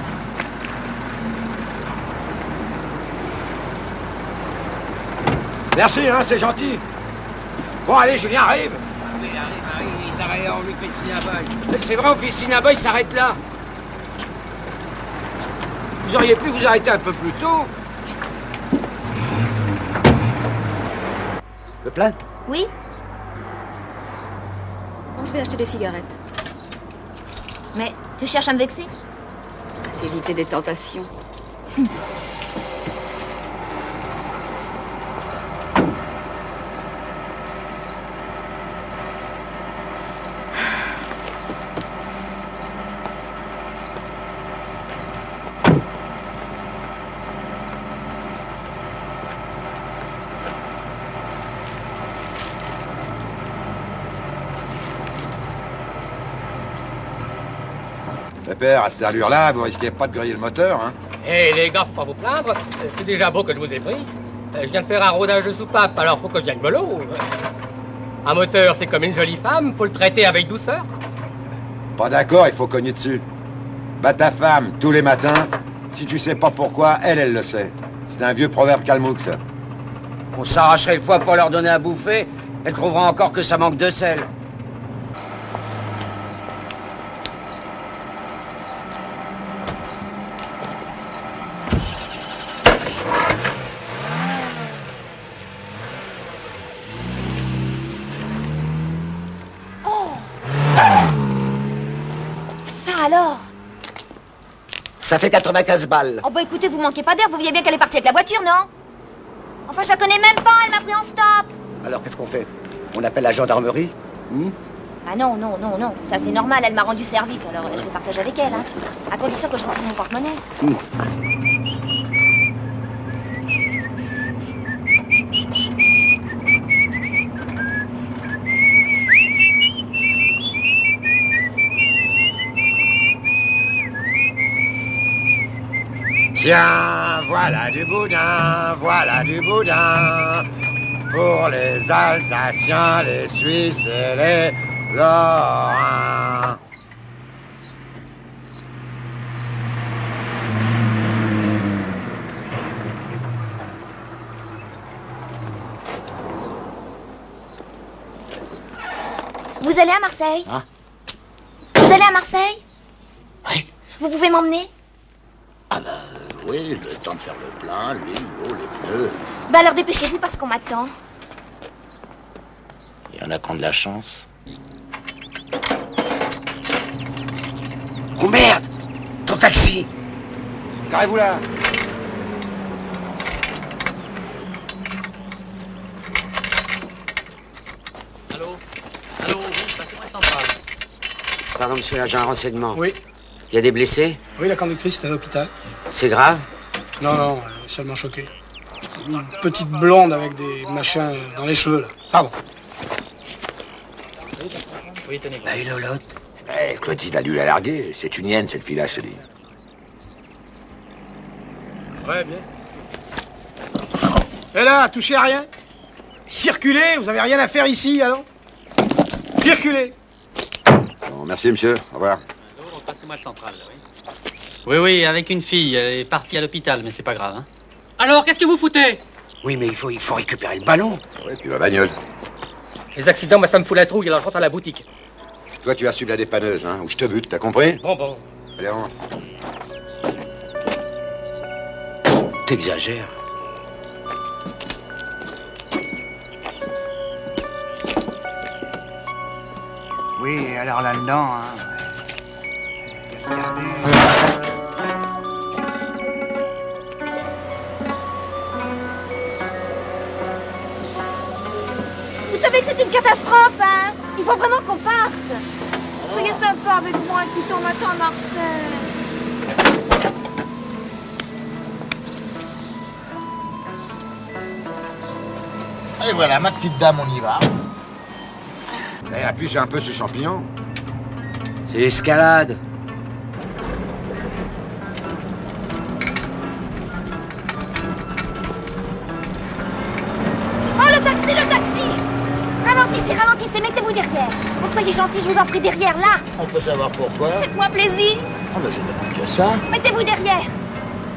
Merci, hein, c'est gentil. Bon, allez, Julien, arrive. Ah, mais arrive, il s'arrête, on lui fait signe à bail. Mais c'est vrai, on fait signe à bail, il s'arrête là. Vous auriez pu vous arrêter un peu plus tôt. Le plein? Oui? Bon, je vais acheter des cigarettes. Mais tu cherches à me vexer? À t'éviter des tentations. Pépère, à cette allure-là, vous risquez pas de griller le moteur, hein? Eh les gars, faut pas vous plaindre. C'est déjà beau que je vous ai pris. Je viens de faire un rodage de soupape, alors faut que je gagne mollo. Un moteur, c'est comme une jolie femme, faut le traiter avec douceur. Pas d'accord, il faut cogner dessus. Bah ta femme, tous les matins, si tu sais pas pourquoi, elle le sait. C'est un vieux proverbe kalmouk, ça. On s'arracherait le foie pour leur donner à bouffer. Elle trouvera encore que ça manque de sel. Alors? Ça fait 95 balles. Oh bah écoutez, vous manquez pas d'air, vous voyez bien qu'elle est partie avec la voiture, non? Enfin, je la connais même pas, elle m'a pris en stop. Alors qu'est-ce qu'on fait? On appelle la gendarmerie? Ah non, non, non, non, ça c'est normal, elle m'a rendu service, alors je vais partager avec elle, hein. À condition que je retrouve mon porte-monnaie. Tiens, voilà du boudin, pour les Alsaciens, les Suisses et les Lorrains. Vous allez à Marseille? Hein? Vous allez à Marseille? Oui. Vous pouvez m'emmener? Ah bah oui, le temps de faire le plein, l'huile, l'eau, les pneus. Bah alors dépêchez-vous parce qu'on m'attend. Il y en a qui ont de la chance. Oh merde! Ton taxi! Carrez-vous là! Allô, oui, passez-moi central. Pardon, monsieur l'agent, un renseignement. Oui. Il y a des blessés? Oui, la conductrice est à l'hôpital. C'est grave? Non, non, elle est seulement choquée. Une petite blonde avec des machins dans les cheveux, là. Pardon. Oui, tenez. Bah, et Lolotte? Eh, Clotilde a dû la larguer. C'est une hyène, cette fille-là, je te dis. Ouais, bien. Et là, touchez à rien? Circulez, vous avez rien à faire ici, alors? Circulez! Bon, merci, monsieur. Au revoir. Passez-moi le central, oui. Oui, avec une fille. Elle est partie à l'hôpital, mais c'est pas grave, hein. Alors, qu'est-ce que vous foutez? Oui, mais il faut récupérer le ballon. Oui, puis ma bagnole. Les accidents, moi, ça me fout la trouille, alors je rentre à la boutique. Toi, tu as su de la dépanneuse, hein, ou je te bute, t'as compris? Bon. Allez, avance. T'exagères. Oui, alors là-dedans, hein. Regardez. Vous savez que c'est une catastrophe, hein? Il faut vraiment qu'on parte. Soyez sympa avec moi, quittons maintenant à Marseille. Et voilà, ma petite dame, on y va. Eh, appuie un peu ce champignon. C'est l'escalade. Oh, le taxi! Ralentissez, passez, mettez-vous derrière. Bon, soyez gentil, je vous en prie, derrière, là. On peut savoir pourquoi. Faites-moi plaisir. Ah, mais je ne demande que ça. Mettez-vous derrière.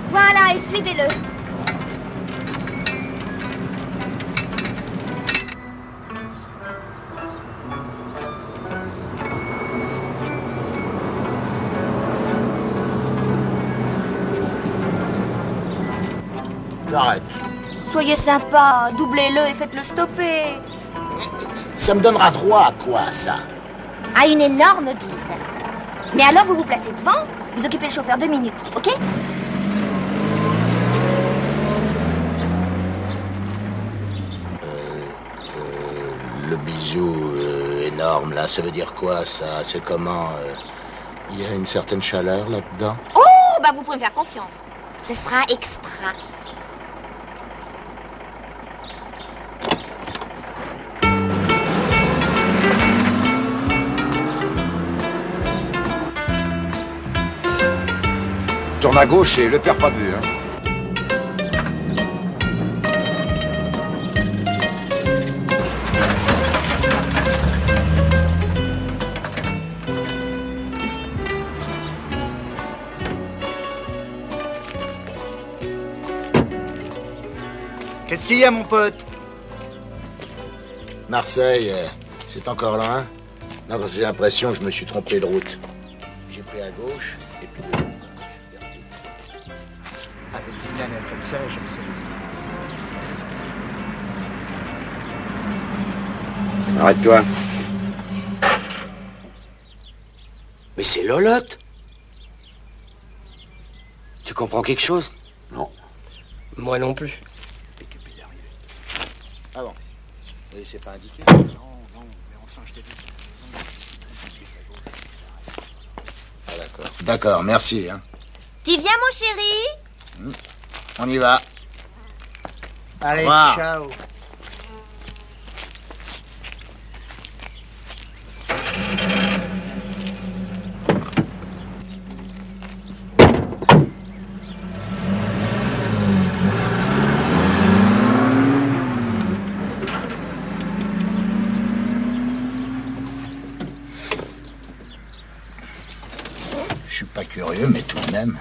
Voilà, et suivez-le. J'arrête. Soyez sympa, doublez-le et faites-le stopper. Ça me donnera droit à quoi, ça? À une énorme bise. Mais alors vous vous placez devant, vous occupez le chauffeur 2 minutes, ok? Le bisou énorme, là, ça veut dire quoi, ça? C'est comment? Il y a une certaine chaleur là-dedans? Oh, bah vous pouvez me faire confiance. Ce sera extra. Tourne à gauche et le perds pas de vue, hein. Qu'est-ce qu'il y a, mon pote? Marseille, c'est encore loin? Non, parce que j'ai l'impression que je me suis trompé de route. J'ai pris à gauche, et puis de gauche. Avec une nana comme ça, je sais. Arrête-toi. Mais c'est Lolotte. Tu comprends quelque chose? Non. Moi non plus. Ah bon? Et c'est pas indiqué? Non, mais enfin, je t'ai dit. Ah d'accord. D'accord, merci, hein. Tu viens, mon chéri? On y va. Allez, revoir. ciao. Je suis pas curieux, mais tout de même,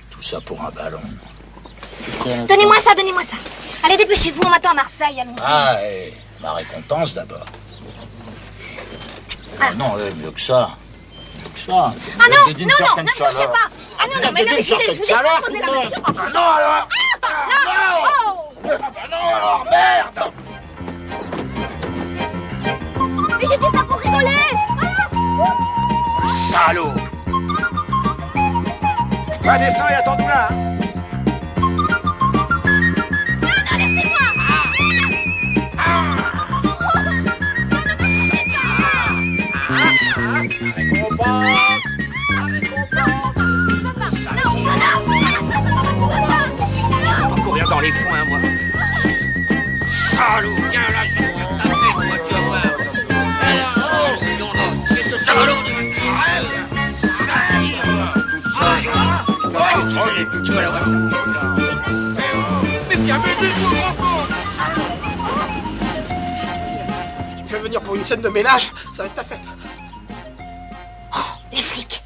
tout ça pour un ballon. Donnez-moi ça, donnez-moi ça. Allez, dépêchez-vous, on m'attend à Marseille, allons-y. Ah, et ma récompense d'abord. Ah. Non, mieux que ça. Mieux que ça. Ah non, non, non, ne me touchez pas. Ah non, non, mais non, mais je vous ai proposé la mesure. Ah non, alors. Ah, par là. Oh. Ah bah non, alors, merde. Mais j'ai dit ça pour rigoler. Ah. Salaud! Va, descends et attends-nous là, hein. Courir dans les foins, moi. Salaud, viens là, je vais te faire taper, moi, tu vas voir. Salaud, tu vas la voir. Mais viens m'aider, toi, grand con. Si tu veux venir pour une scène de ménage, ça va être ta fête. Les flics.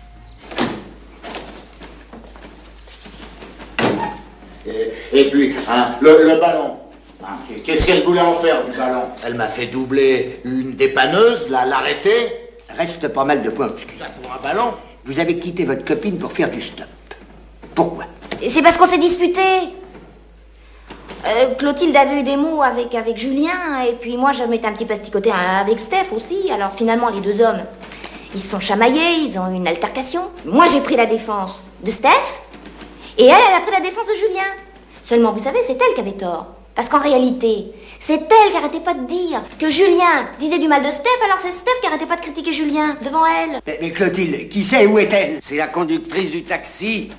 Et puis, hein, le ballon. Hein, qu'est-ce qu'elle voulait en faire du ballon? Elle m'a fait doubler une dépanneuse, l'arrêter. Reste pas mal de points. Ça pour un ballon? Vous avez quitté votre copine pour faire du stop. Pourquoi? C'est parce qu'on s'est disputé. Clotilde avait eu des mots avec Julien, et puis moi je m'étais un petit peu asticoté avec Steph aussi. Alors finalement les deux hommes, ils se sont chamaillés, ils ont eu une altercation. Moi j'ai pris la défense de Steph, et elle a pris la défense de Julien. Seulement vous savez, c'est elle qui avait tort. Parce qu'en réalité, c'est elle qui arrêtait pas de dire que Julien disait du mal de Steph, alors c'est Steph qui arrêtait pas de critiquer Julien devant elle. Mais Clotilde, qui sait où est-elle? C'est la conductrice du taxi.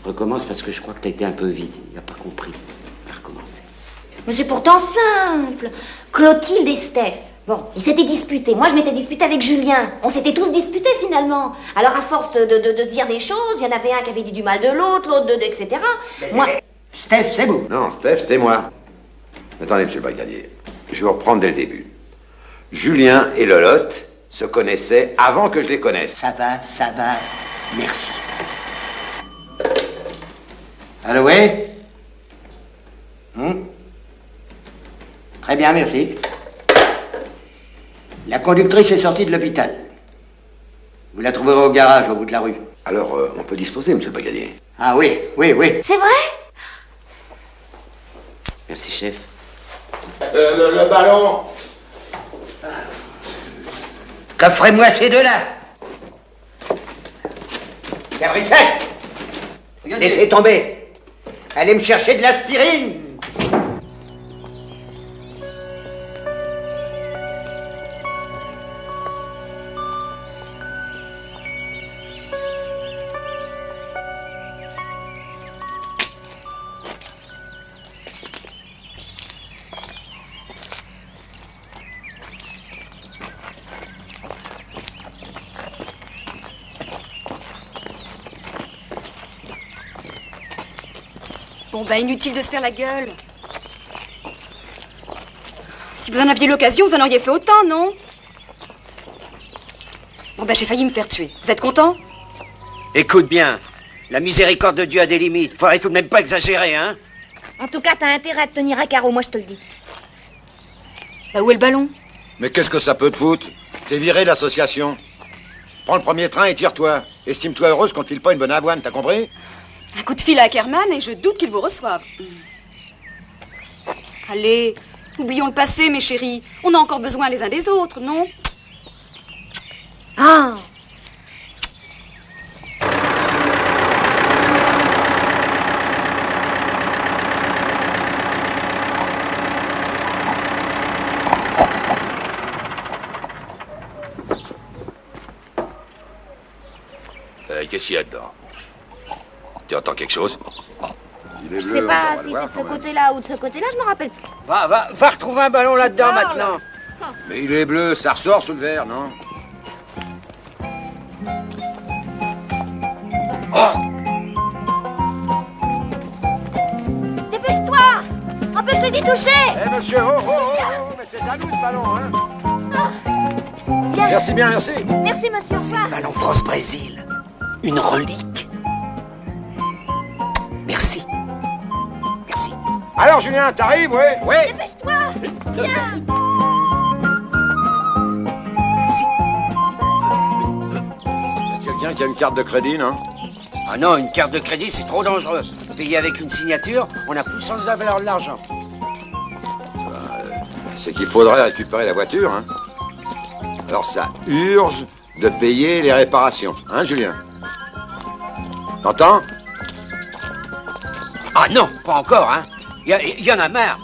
Recommence parce que je crois que t'as été un peu vite. Il n'a pas compris. On va recommencer. Mais c'est pourtant simple. Clotilde et Steph, bon, ils s'étaient disputés. Moi, je m'étais disputée avec Julien. On s'était tous disputés, finalement. Alors, à force de se dire des choses, il y en avait un qui avait dit du mal de l'autre, etc. Moi... Steph, c'est vous. Non, Steph, c'est moi. Attendez, monsieur le brigadier. Je vais reprendre dès le début. Julien et Lolotte se connaissaient avant que je les connaisse. Ça va, merci. Allô, ouais? Très bien, merci. La conductrice est sortie de l'hôpital. Vous la trouverez au garage, au bout de la rue. Alors, on peut disposer, monsieur le brigadier. Ah oui. C'est vrai? Merci, chef. Le ballon. Coffrez-moi ces deux-là. Gabrissette, laissez tomber. Allez me chercher de l'aspirine. Bon, ben, inutile de se faire la gueule. Si vous en aviez l'occasion, vous en auriez fait autant, non? Bon, ben, j'ai failli me faire tuer. Vous êtes content? Écoute bien, la miséricorde de Dieu a des limites. Faudrait tout de même pas exagérer, hein? En tout cas, t'as intérêt à te tenir à carreau, moi je te le dis. Bah, où est le ballon? Mais qu'est-ce que ça peut te foutre? T'es viré de l'association. Prends le premier train et tire-toi. Estime-toi heureuse qu'on te file pas une bonne avoine, t'as compris? Un coup de fil à Ackerman et je doute qu'il vous reçoive. Allez, oublions le passé, mes chéris. On a encore besoin les uns des autres, non? Ah! Qu'est-ce qu'il y a dedans? Tu entends quelque chose? Je sais pas si c'est de ce côté-là ou de ce côté-là, je me rappelle. Va retrouver un ballon là-dedans maintenant. Mais il est bleu, ça ressort sous le verre, non? Dépêche-toi! Empêche-le d'y toucher! Eh monsieur, mais c'est à nous ce ballon, hein? Viens. Merci bien, merci. Merci, monsieur. C'est le ballon France-Brésil. Une relique. Merci. Merci. Alors Julien, t'arrives, ouais? Ouais. Dépêche-toi! Viens! Quelqu'un qui a une carte de crédit, non? Ah non, une carte de crédit, c'est trop dangereux. Payer avec une signature, on n'a plus le sens de la valeur de l'argent. C'est qu'il faudrait récupérer la voiture, hein? Alors ça urge de payer les réparations, hein Julien? T'entends? Ah non, pas encore, hein. Il y en a marre.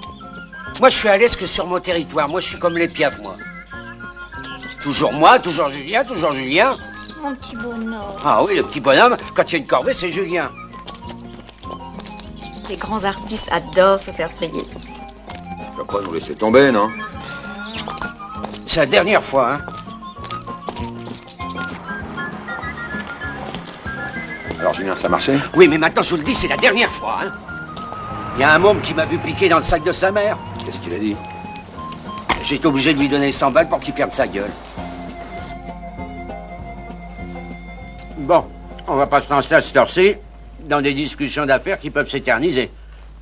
Moi, je suis à l'aise que sur mon territoire. Moi, je suis comme les piafs, moi. Toujours moi, toujours Julien, toujours Julien. Mon petit bonhomme. Ah oui, le petit bonhomme, quand il y a une corvée, c'est Julien. Les grands artistes adorent se faire prier. Tu vas pas nous laisser tomber, non? C'est la dernière fois, hein. Alors Julien, ça marchait? Oui, mais maintenant, je vous le dis, c'est la dernière fois, hein. Il y a un môme qui m'a vu piquer dans le sac de sa mère. Qu'est-ce qu'il a dit? J'ai été obligé de lui donner 100 balles pour qu'il ferme sa gueule. Bon, on va pas se lancer à cette heure-ci dans des discussions d'affaires qui peuvent s'éterniser.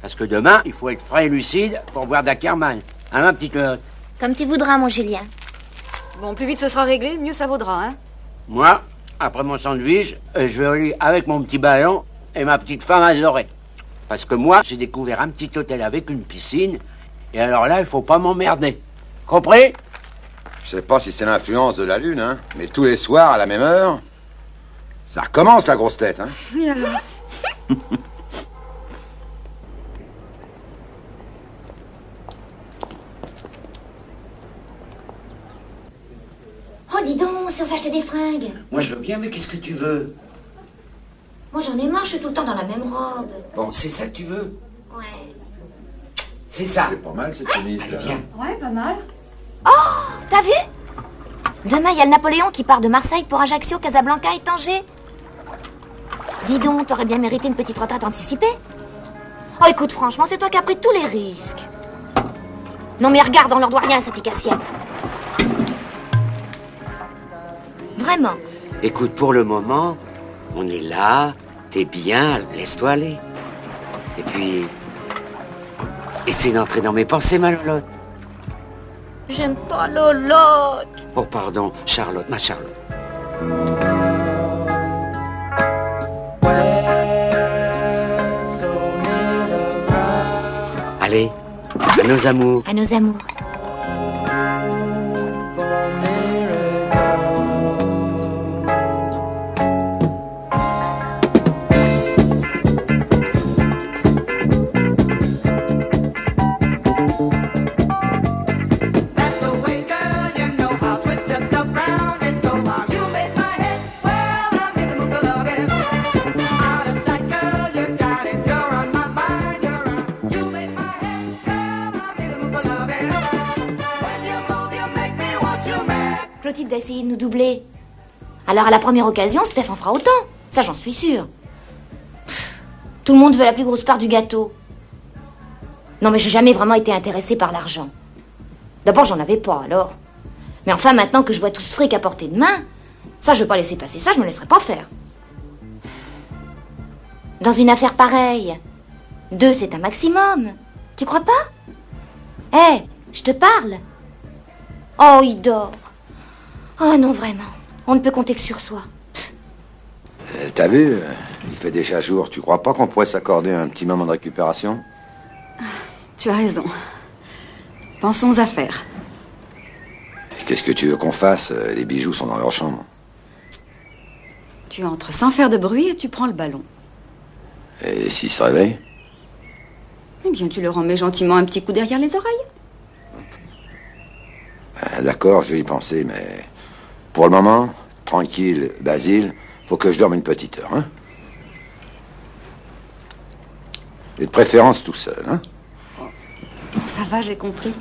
Parce que demain, il faut être frais et lucide pour voir d'Ackerman. Hein, ma petite Lolotte? Comme tu voudras, mon Julien. Bon, plus vite ce sera réglé, mieux ça vaudra, hein? Moi, après mon sandwich, je vais au lit avec mon petit ballon et ma petite femme adorée. Parce que moi, j'ai découvert un petit hôtel avec une piscine. Et alors là, il faut pas m'emmerder. Compris? Je sais pas si c'est l'influence de la lune, hein, mais tous les soirs, à la même heure, ça recommence la grosse tête, hein. Oui, alors. Oh, dis donc, si on s'achetait des fringues. Moi, je veux bien, mais qu'est-ce que tu veux? Moi, j'en ai marre, je suis tout le temps dans la même robe. Bon, c'est ça que tu veux? Ouais. C'est ça. C'est pas mal, cette chemise, là. Viens. Ouais, pas mal. Oh, t'as vu? Demain, il y a le Napoléon qui part de Marseille pour Ajaccio, Casablanca et Tanger. Dis donc, t'aurais bien mérité une petite retraite anticipée. Oh, écoute, franchement, c'est toi qui as pris tous les risques. Non, mais regarde, on leur doit rien, cette pique-assiette. Vraiment. Écoute, pour le moment, on est là, t'es bien, laisse-toi aller. Et puis, essaie d'entrer dans mes pensées, ma Lolotte. J'aime pas Lolotte. Oh, pardon, Charlotte, ma Charlotte. Allez, à nos amours. À nos amours. Clotilde a essayé de nous doubler. Alors à la première occasion, Steph en fera autant. Ça, j'en suis sûre. Tout le monde veut la plus grosse part du gâteau. Non, mais j'ai jamais vraiment été intéressée par l'argent. D'abord, j'en avais pas, alors. Mais enfin, maintenant que je vois tout ce fric à portée de main, ça, je veux pas laisser passer ça, je me laisserai pas faire. Dans une affaire pareille, 2, c'est un maximum. Tu crois pas? Hé, je te parle. Oh, il dort. Oh non, vraiment. On ne peut compter que sur soi. T'as vu, il fait déjà jour. Tu crois pas qu'on pourrait s'accorder un petit moment de récupération? Tu as raison. Pensons aux affaires. Qu'est-ce que tu veux qu'on fasse? Les bijoux sont dans leur chambre. Tu entres sans faire de bruit et tu prends le ballon. Et s'ils se réveillent? Eh bien, tu leur en mets gentiment un petit coup derrière les oreilles. D'accord, je vais y penser, mais... Pour le moment, tranquille, Basile, faut que je dorme une petite heure, hein? Et de préférence tout seul, hein? Ça va, j'ai compris.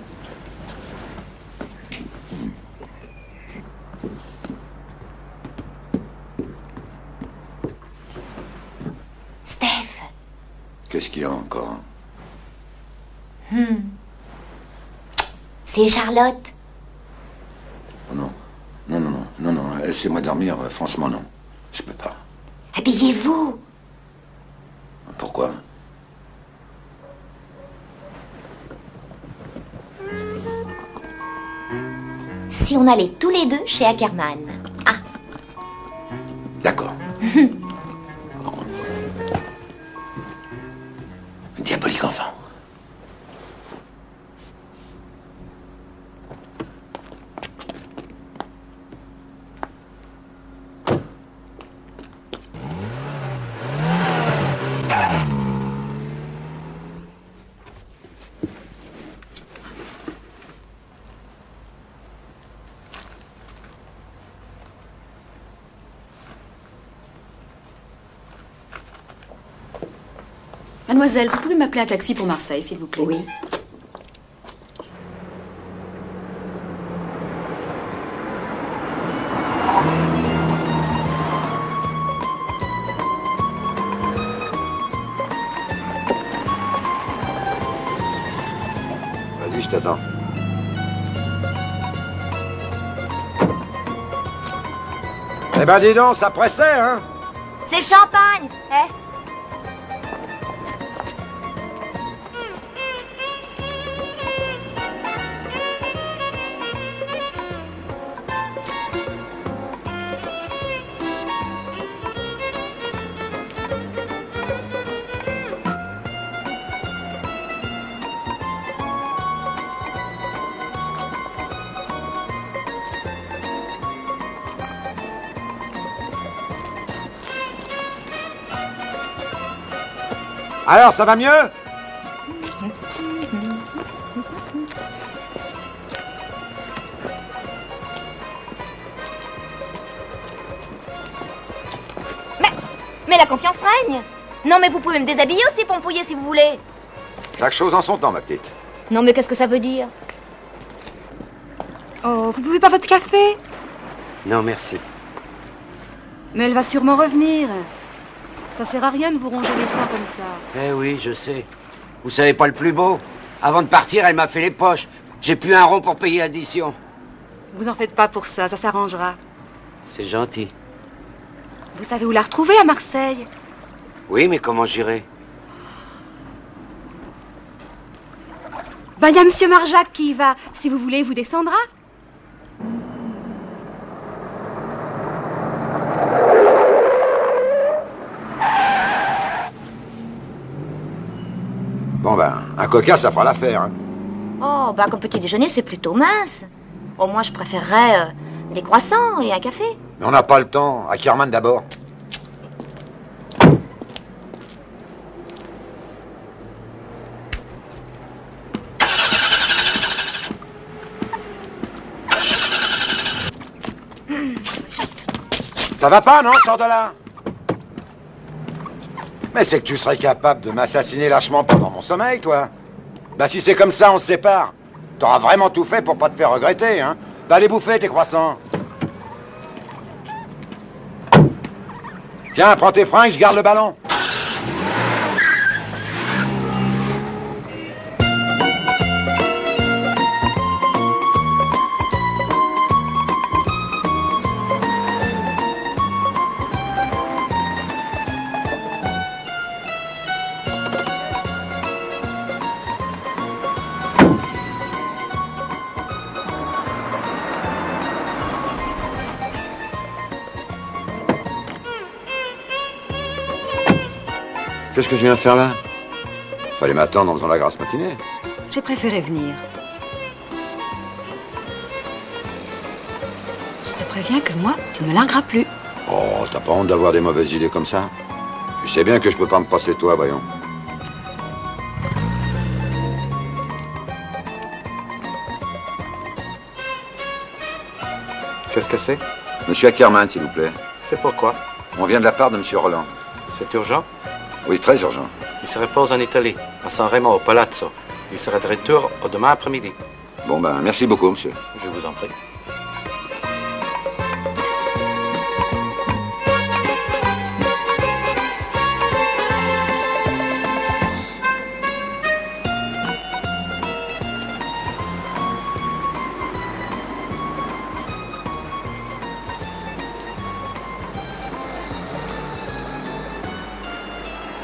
Steph. Qu'est-ce qu'il y a encore? C'est Charlotte. Oh non. Non, laissez-moi dormir, franchement, non. Je peux pas. Habillez-vous. Pourquoi? Si on allait tous les deux chez Ackerman. Ah. D'accord. Diabolique enfant. Mademoiselle, vous pouvez m'appeler un taxi pour Marseille, s'il vous plaît? Oui. Vas-y, je t'attends. Eh ben, dis donc, ça pressait, hein? C'est le champagne, eh? Alors, ça va mieux? Mais la confiance règne. Non, mais vous pouvez me déshabiller aussi pour me fouiller si vous voulez. Chaque chose en son temps, ma petite. Non, mais qu'est-ce que ça veut dire? Oh, vous buvez pas votre café? Non, merci. Mais elle va sûrement revenir. Ça sert à rien de vous ronger les seins comme ça. Eh oui, je sais. Vous savez pas le plus beau? Avant de partir, elle m'a fait les poches. J'ai plus un rond pour payer l'addition. Vous en faites pas pour ça, ça s'arrangera. C'est gentil. Vous savez où la retrouver à Marseille? Oui, mais comment j'irai? Ben, il y a Monsieur Marjac qui y va. Si vous voulez, il vous descendra. Bon ben, un coca, ça fera l'affaire. Hein. Oh, bah comme petit déjeuner, c'est plutôt mince. Au moins, je préférerais des croissants et un café. Mais on n'a pas le temps. Ackerman d'abord. Ça va pas, non? Sors de là. Mais c'est que tu serais capable de m'assassiner lâchement pendant mon sommeil, toi. Bah si c'est comme ça, on se sépare. T'auras vraiment tout fait pour pas te faire regretter, hein. Va les bouffer, tes croissants. Tiens, prends tes fringues, je garde le ballon. Qu'est-ce que je viens faire là? Fallait m'attendre en faisant la grasse matinée. J'ai préféré venir. Je te préviens que moi, tu me largueras plus. Oh, t'as pas honte d'avoir des mauvaises idées comme ça? Tu sais bien que je peux pas me passer de toi, voyons. Qu'est-ce que c'est? Monsieur Ackerman, s'il vous plaît. C'est pourquoi? On vient de la part de Monsieur Roland. C'est urgent? Oui, très urgent. Il se repose en Italie, à San Remo, au Palazzo. Il sera de retour au demain après-midi. Bon, ben, merci beaucoup, monsieur. Je vous en prie.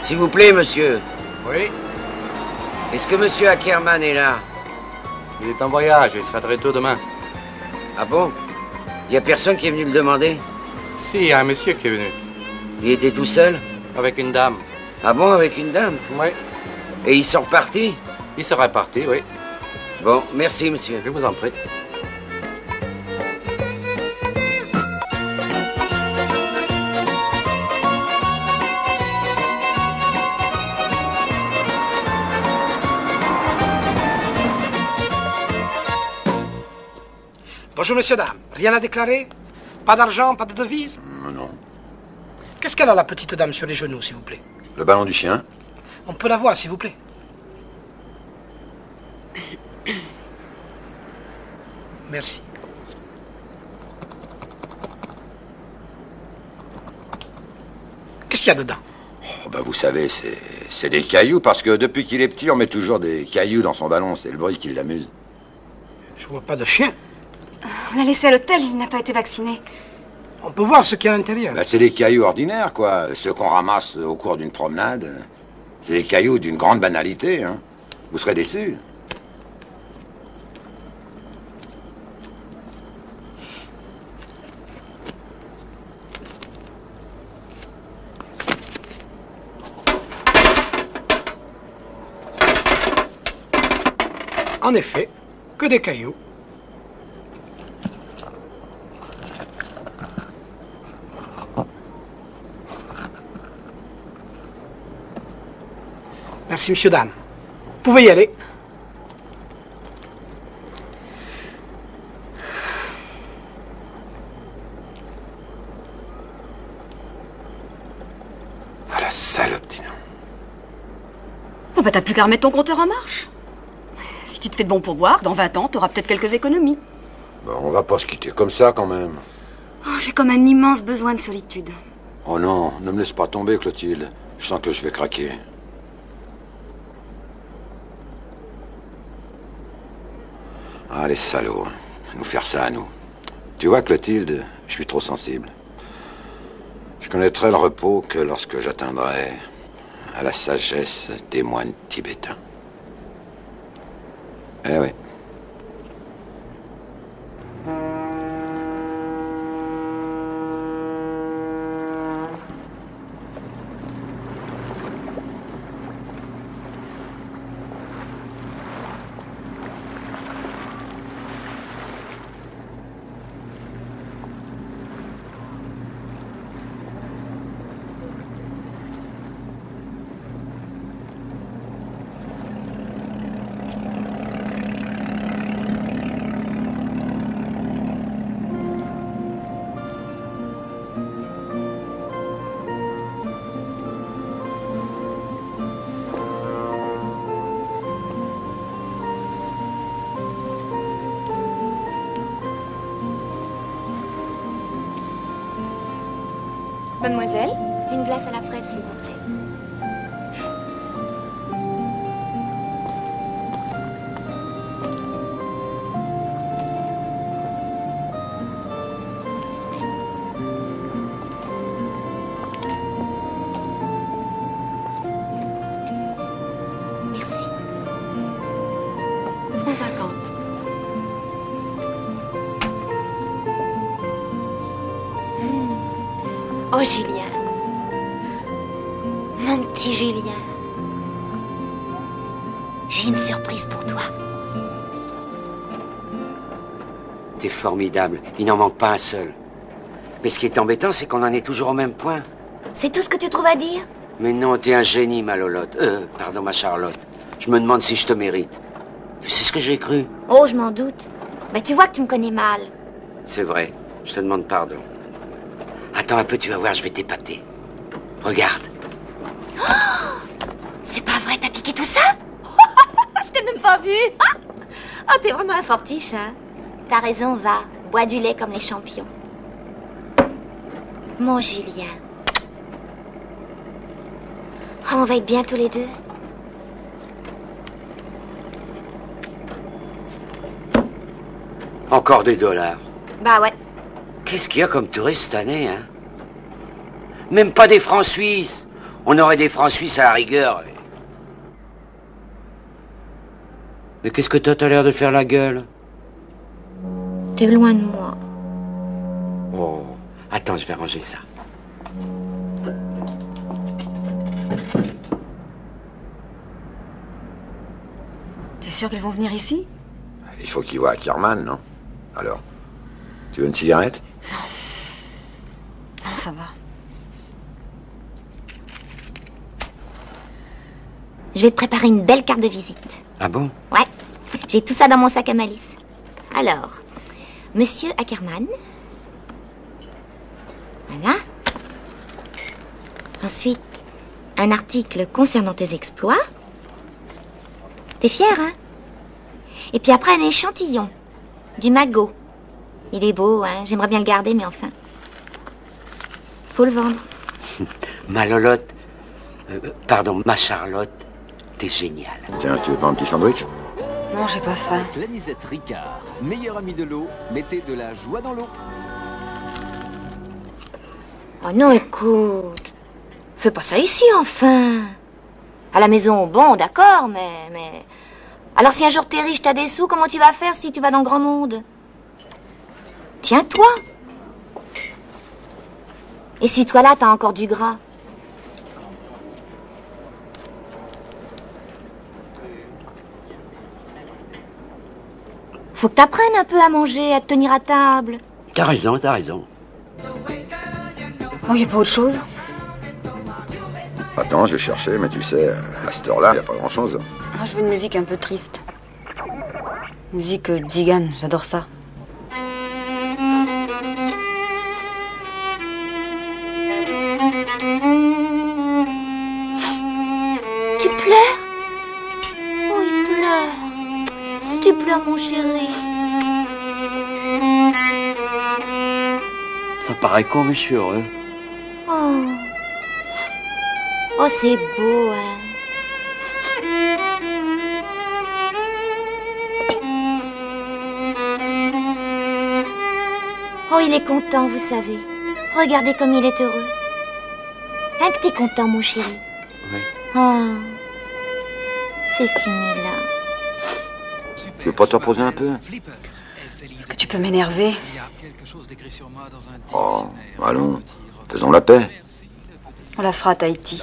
S'il vous plaît, monsieur. Oui? Est-ce que monsieur Ackerman est là? Il est en voyage, il sera de retour demain. Ah bon? Il n'y a personne qui est venu le demander? Si, il y a un monsieur qui est venu. Il était tout seul? Avec une dame. Ah bon, avec une dame? Oui. Et ils sont repartis? Il sera parti, oui. Bon, merci, monsieur. Je vous en prie. Bonjour, messieurs, dames. Rien à déclarer? Pas d'argent, pas de devise? Non. Qu'est-ce qu'elle a, la petite dame, sur les genoux, s'il vous plaît? Le ballon du chien? On peut la voir, s'il vous plaît. Merci. Qu'est-ce qu'il y a dedans? Oh, bah, vous savez, c'est des cailloux, parce que depuis qu'il est petit, on met toujours des cailloux dans son ballon. C'est le bruit qui l'amuse. Je vois pas de chien. On l'a laissé à l'hôtel, il n'a pas été vacciné. On peut voir ce qu'il y a à l'intérieur. Bah, c'est des cailloux ordinaires, quoi. Ceux qu'on ramasse au cours d'une promenade. C'est des cailloux d'une grande banalité, hein. Vous serez déçus. En effet, que des cailloux. Merci, monsieur, dame. Vous pouvez y aller. Ah, la salope, dis donc. Oh bah t'as plus qu'à remettre ton compteur en marche. Si tu te fais de bon pourboire, dans 20 ans, t'auras peut-être quelques économies. Bah, on va pas se quitter comme ça, quand même. Oh, j'ai comme un immense besoin de solitude. Oh non, ne me laisse pas tomber, Clotilde. Je sens que je vais craquer. Ah, les salauds. Nous faire ça à nous. Tu vois, Clotilde, je suis trop sensible. Je connaîtrai le repos que lorsque j'atteindrai à la sagesse des moines tibétains. Eh oui. Mademoiselle, une glace à la fraise, s'il vous plaît. Merci. 9,50 €. Oh, Julien. Mon petit Julien. J'ai une surprise pour toi. T'es formidable. Il n'en manque pas un seul. Mais ce qui est embêtant, c'est qu'on en est toujours au même point. C'est tout ce que tu trouves à dire? Mais non, t'es un génie, ma Lolotte. Pardon, ma Charlotte. Je me demande si je te mérite. Tu sais ce que j'ai cru? Oh, je m'en doute. Mais tu vois que tu me connais mal. C'est vrai. Je te demande pardon. Attends un peu, tu vas voir, je vais t'épater. Regarde. Oh, c'est pas vrai, t'as piqué tout ça? Je t'ai même pas vu. Oh, t'es vraiment un fortiche, hein? T'as raison, va. Bois du lait comme les champions. Mon Julien. Oh, on va être bien tous les deux. Encore des dollars. Bah ouais. Qu'est-ce qu'il y a comme touriste cette année, hein? Même pas des francs suisses. On aurait des francs suisses à la rigueur. Mais qu'est-ce que toi, t'as l'air de faire la gueule? T'es loin de moi. Oh, attends, je vais ranger ça. T'es sûr qu'ils vont venir ici? Il faut qu'ils voient Ackerman, non? Alors, tu veux une cigarette? Non, ça va. Je vais te préparer une belle carte de visite. Ah bon? Ouais, j'ai tout ça dans mon sac à malice. Alors, Monsieur Ackerman. Voilà. Ensuite, un article concernant tes exploits. T'es fier, hein? Et puis après, un échantillon. Du magot. Il est beau, hein? J'aimerais bien le garder, mais enfin. Faut le vendre. Ma Lolotte. Pardon, ma Charlotte. T'es géniale. Tiens, tu veux pas un petit sandwich? Non, j'ai pas faim. L'anisette Ricard, meilleur ami de l'eau, mettez de la joie dans l'eau. Oh non, écoute. Fais pas ça ici, enfin. À la maison, bon, d'accord, mais... Alors si un jour t'es riche, t'as des sous, comment tu vas faire si tu vas dans le grand monde? Tiens-toi. Et si toi là, t'as encore du gras. Faut que t'apprennes un peu à manger, à te tenir à table. T'as raison, t'as raison. Oh, y a pas autre chose? Attends, je vais chercher, mais tu sais, à cette heure-là, il n'y a pas grand-chose. Ah, je veux une musique un peu triste. Musique Zigan, j'adore ça. Tu pleures? Oh, il pleure. Tu pleures, mon chéri. Ça paraît con, mais je suis heureux. Oh. Oh, c'est beau, hein. Oh, il est content, vous savez. Regardez comme il est heureux. Hein, que t'es content, mon chéri? Oui. Oh, c'est fini, là. Tu veux pas te reposer un peu? Est-ce que tu peux m'énerver? Oh, allons, faisons la paix. On la fera à Tahiti.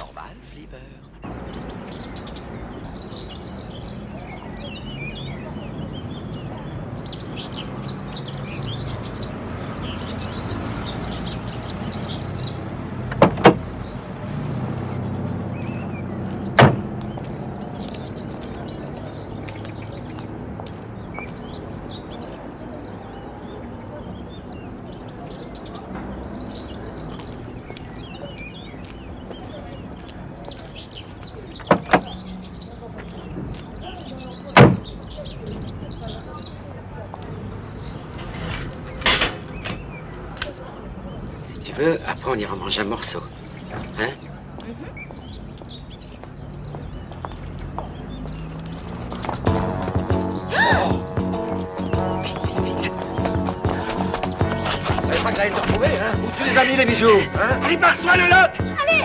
Si tu veux, après on ira manger un morceau. Hein? Je crois que j'allais te retrouver, hein? Où tu les as mis, les bijoux, hein? Allez, par-toi le lot! Allez!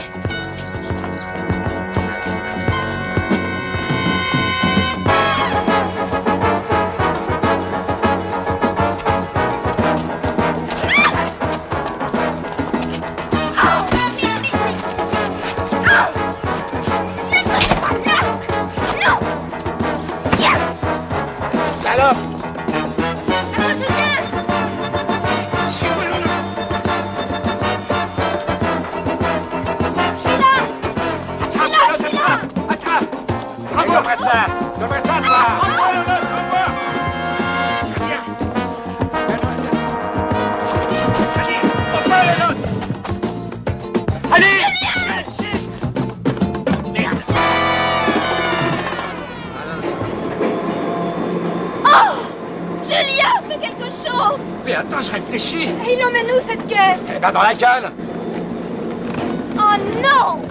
Salope! Attends, Julien! Bravo, après ça! Après ça, toi! Prends-toi le lot, prends-toi! Allez, prends-toi le lot! Allez! Merde! Oh! Julien, fais quelque chose! Mais attends, je réfléchis! Et il emmène où cette caisse? Eh ben, dans la canne! Oh non!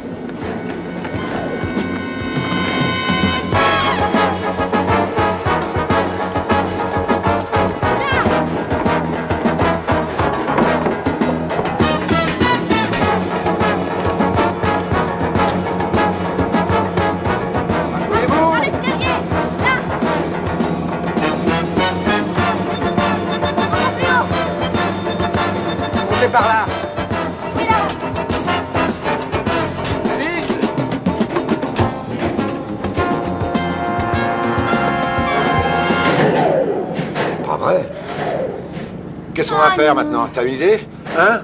Dans l'escalier! Là! Encore plus haut! Montez par là! Et là! Pas vrai. Qu'est-ce qu'on va faire maintenant? T'as une idée? Hein?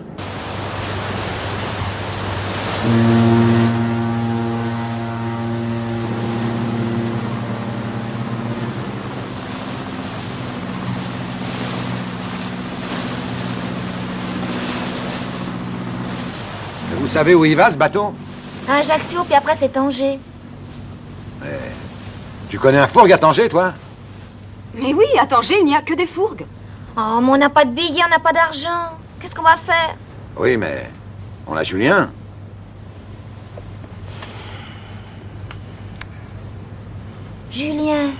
Vous savez où il va, ce bateau? À Ajaccio, puis après c'est Tanger. Tu connais un fourgue à Tanger, toi? Mais oui, à Tanger, il n'y a que des fourgues. Oh, mais on n'a pas de billets, on n'a pas d'argent. Qu'est-ce qu'on va faire? Oui, mais on a Julien. Julien.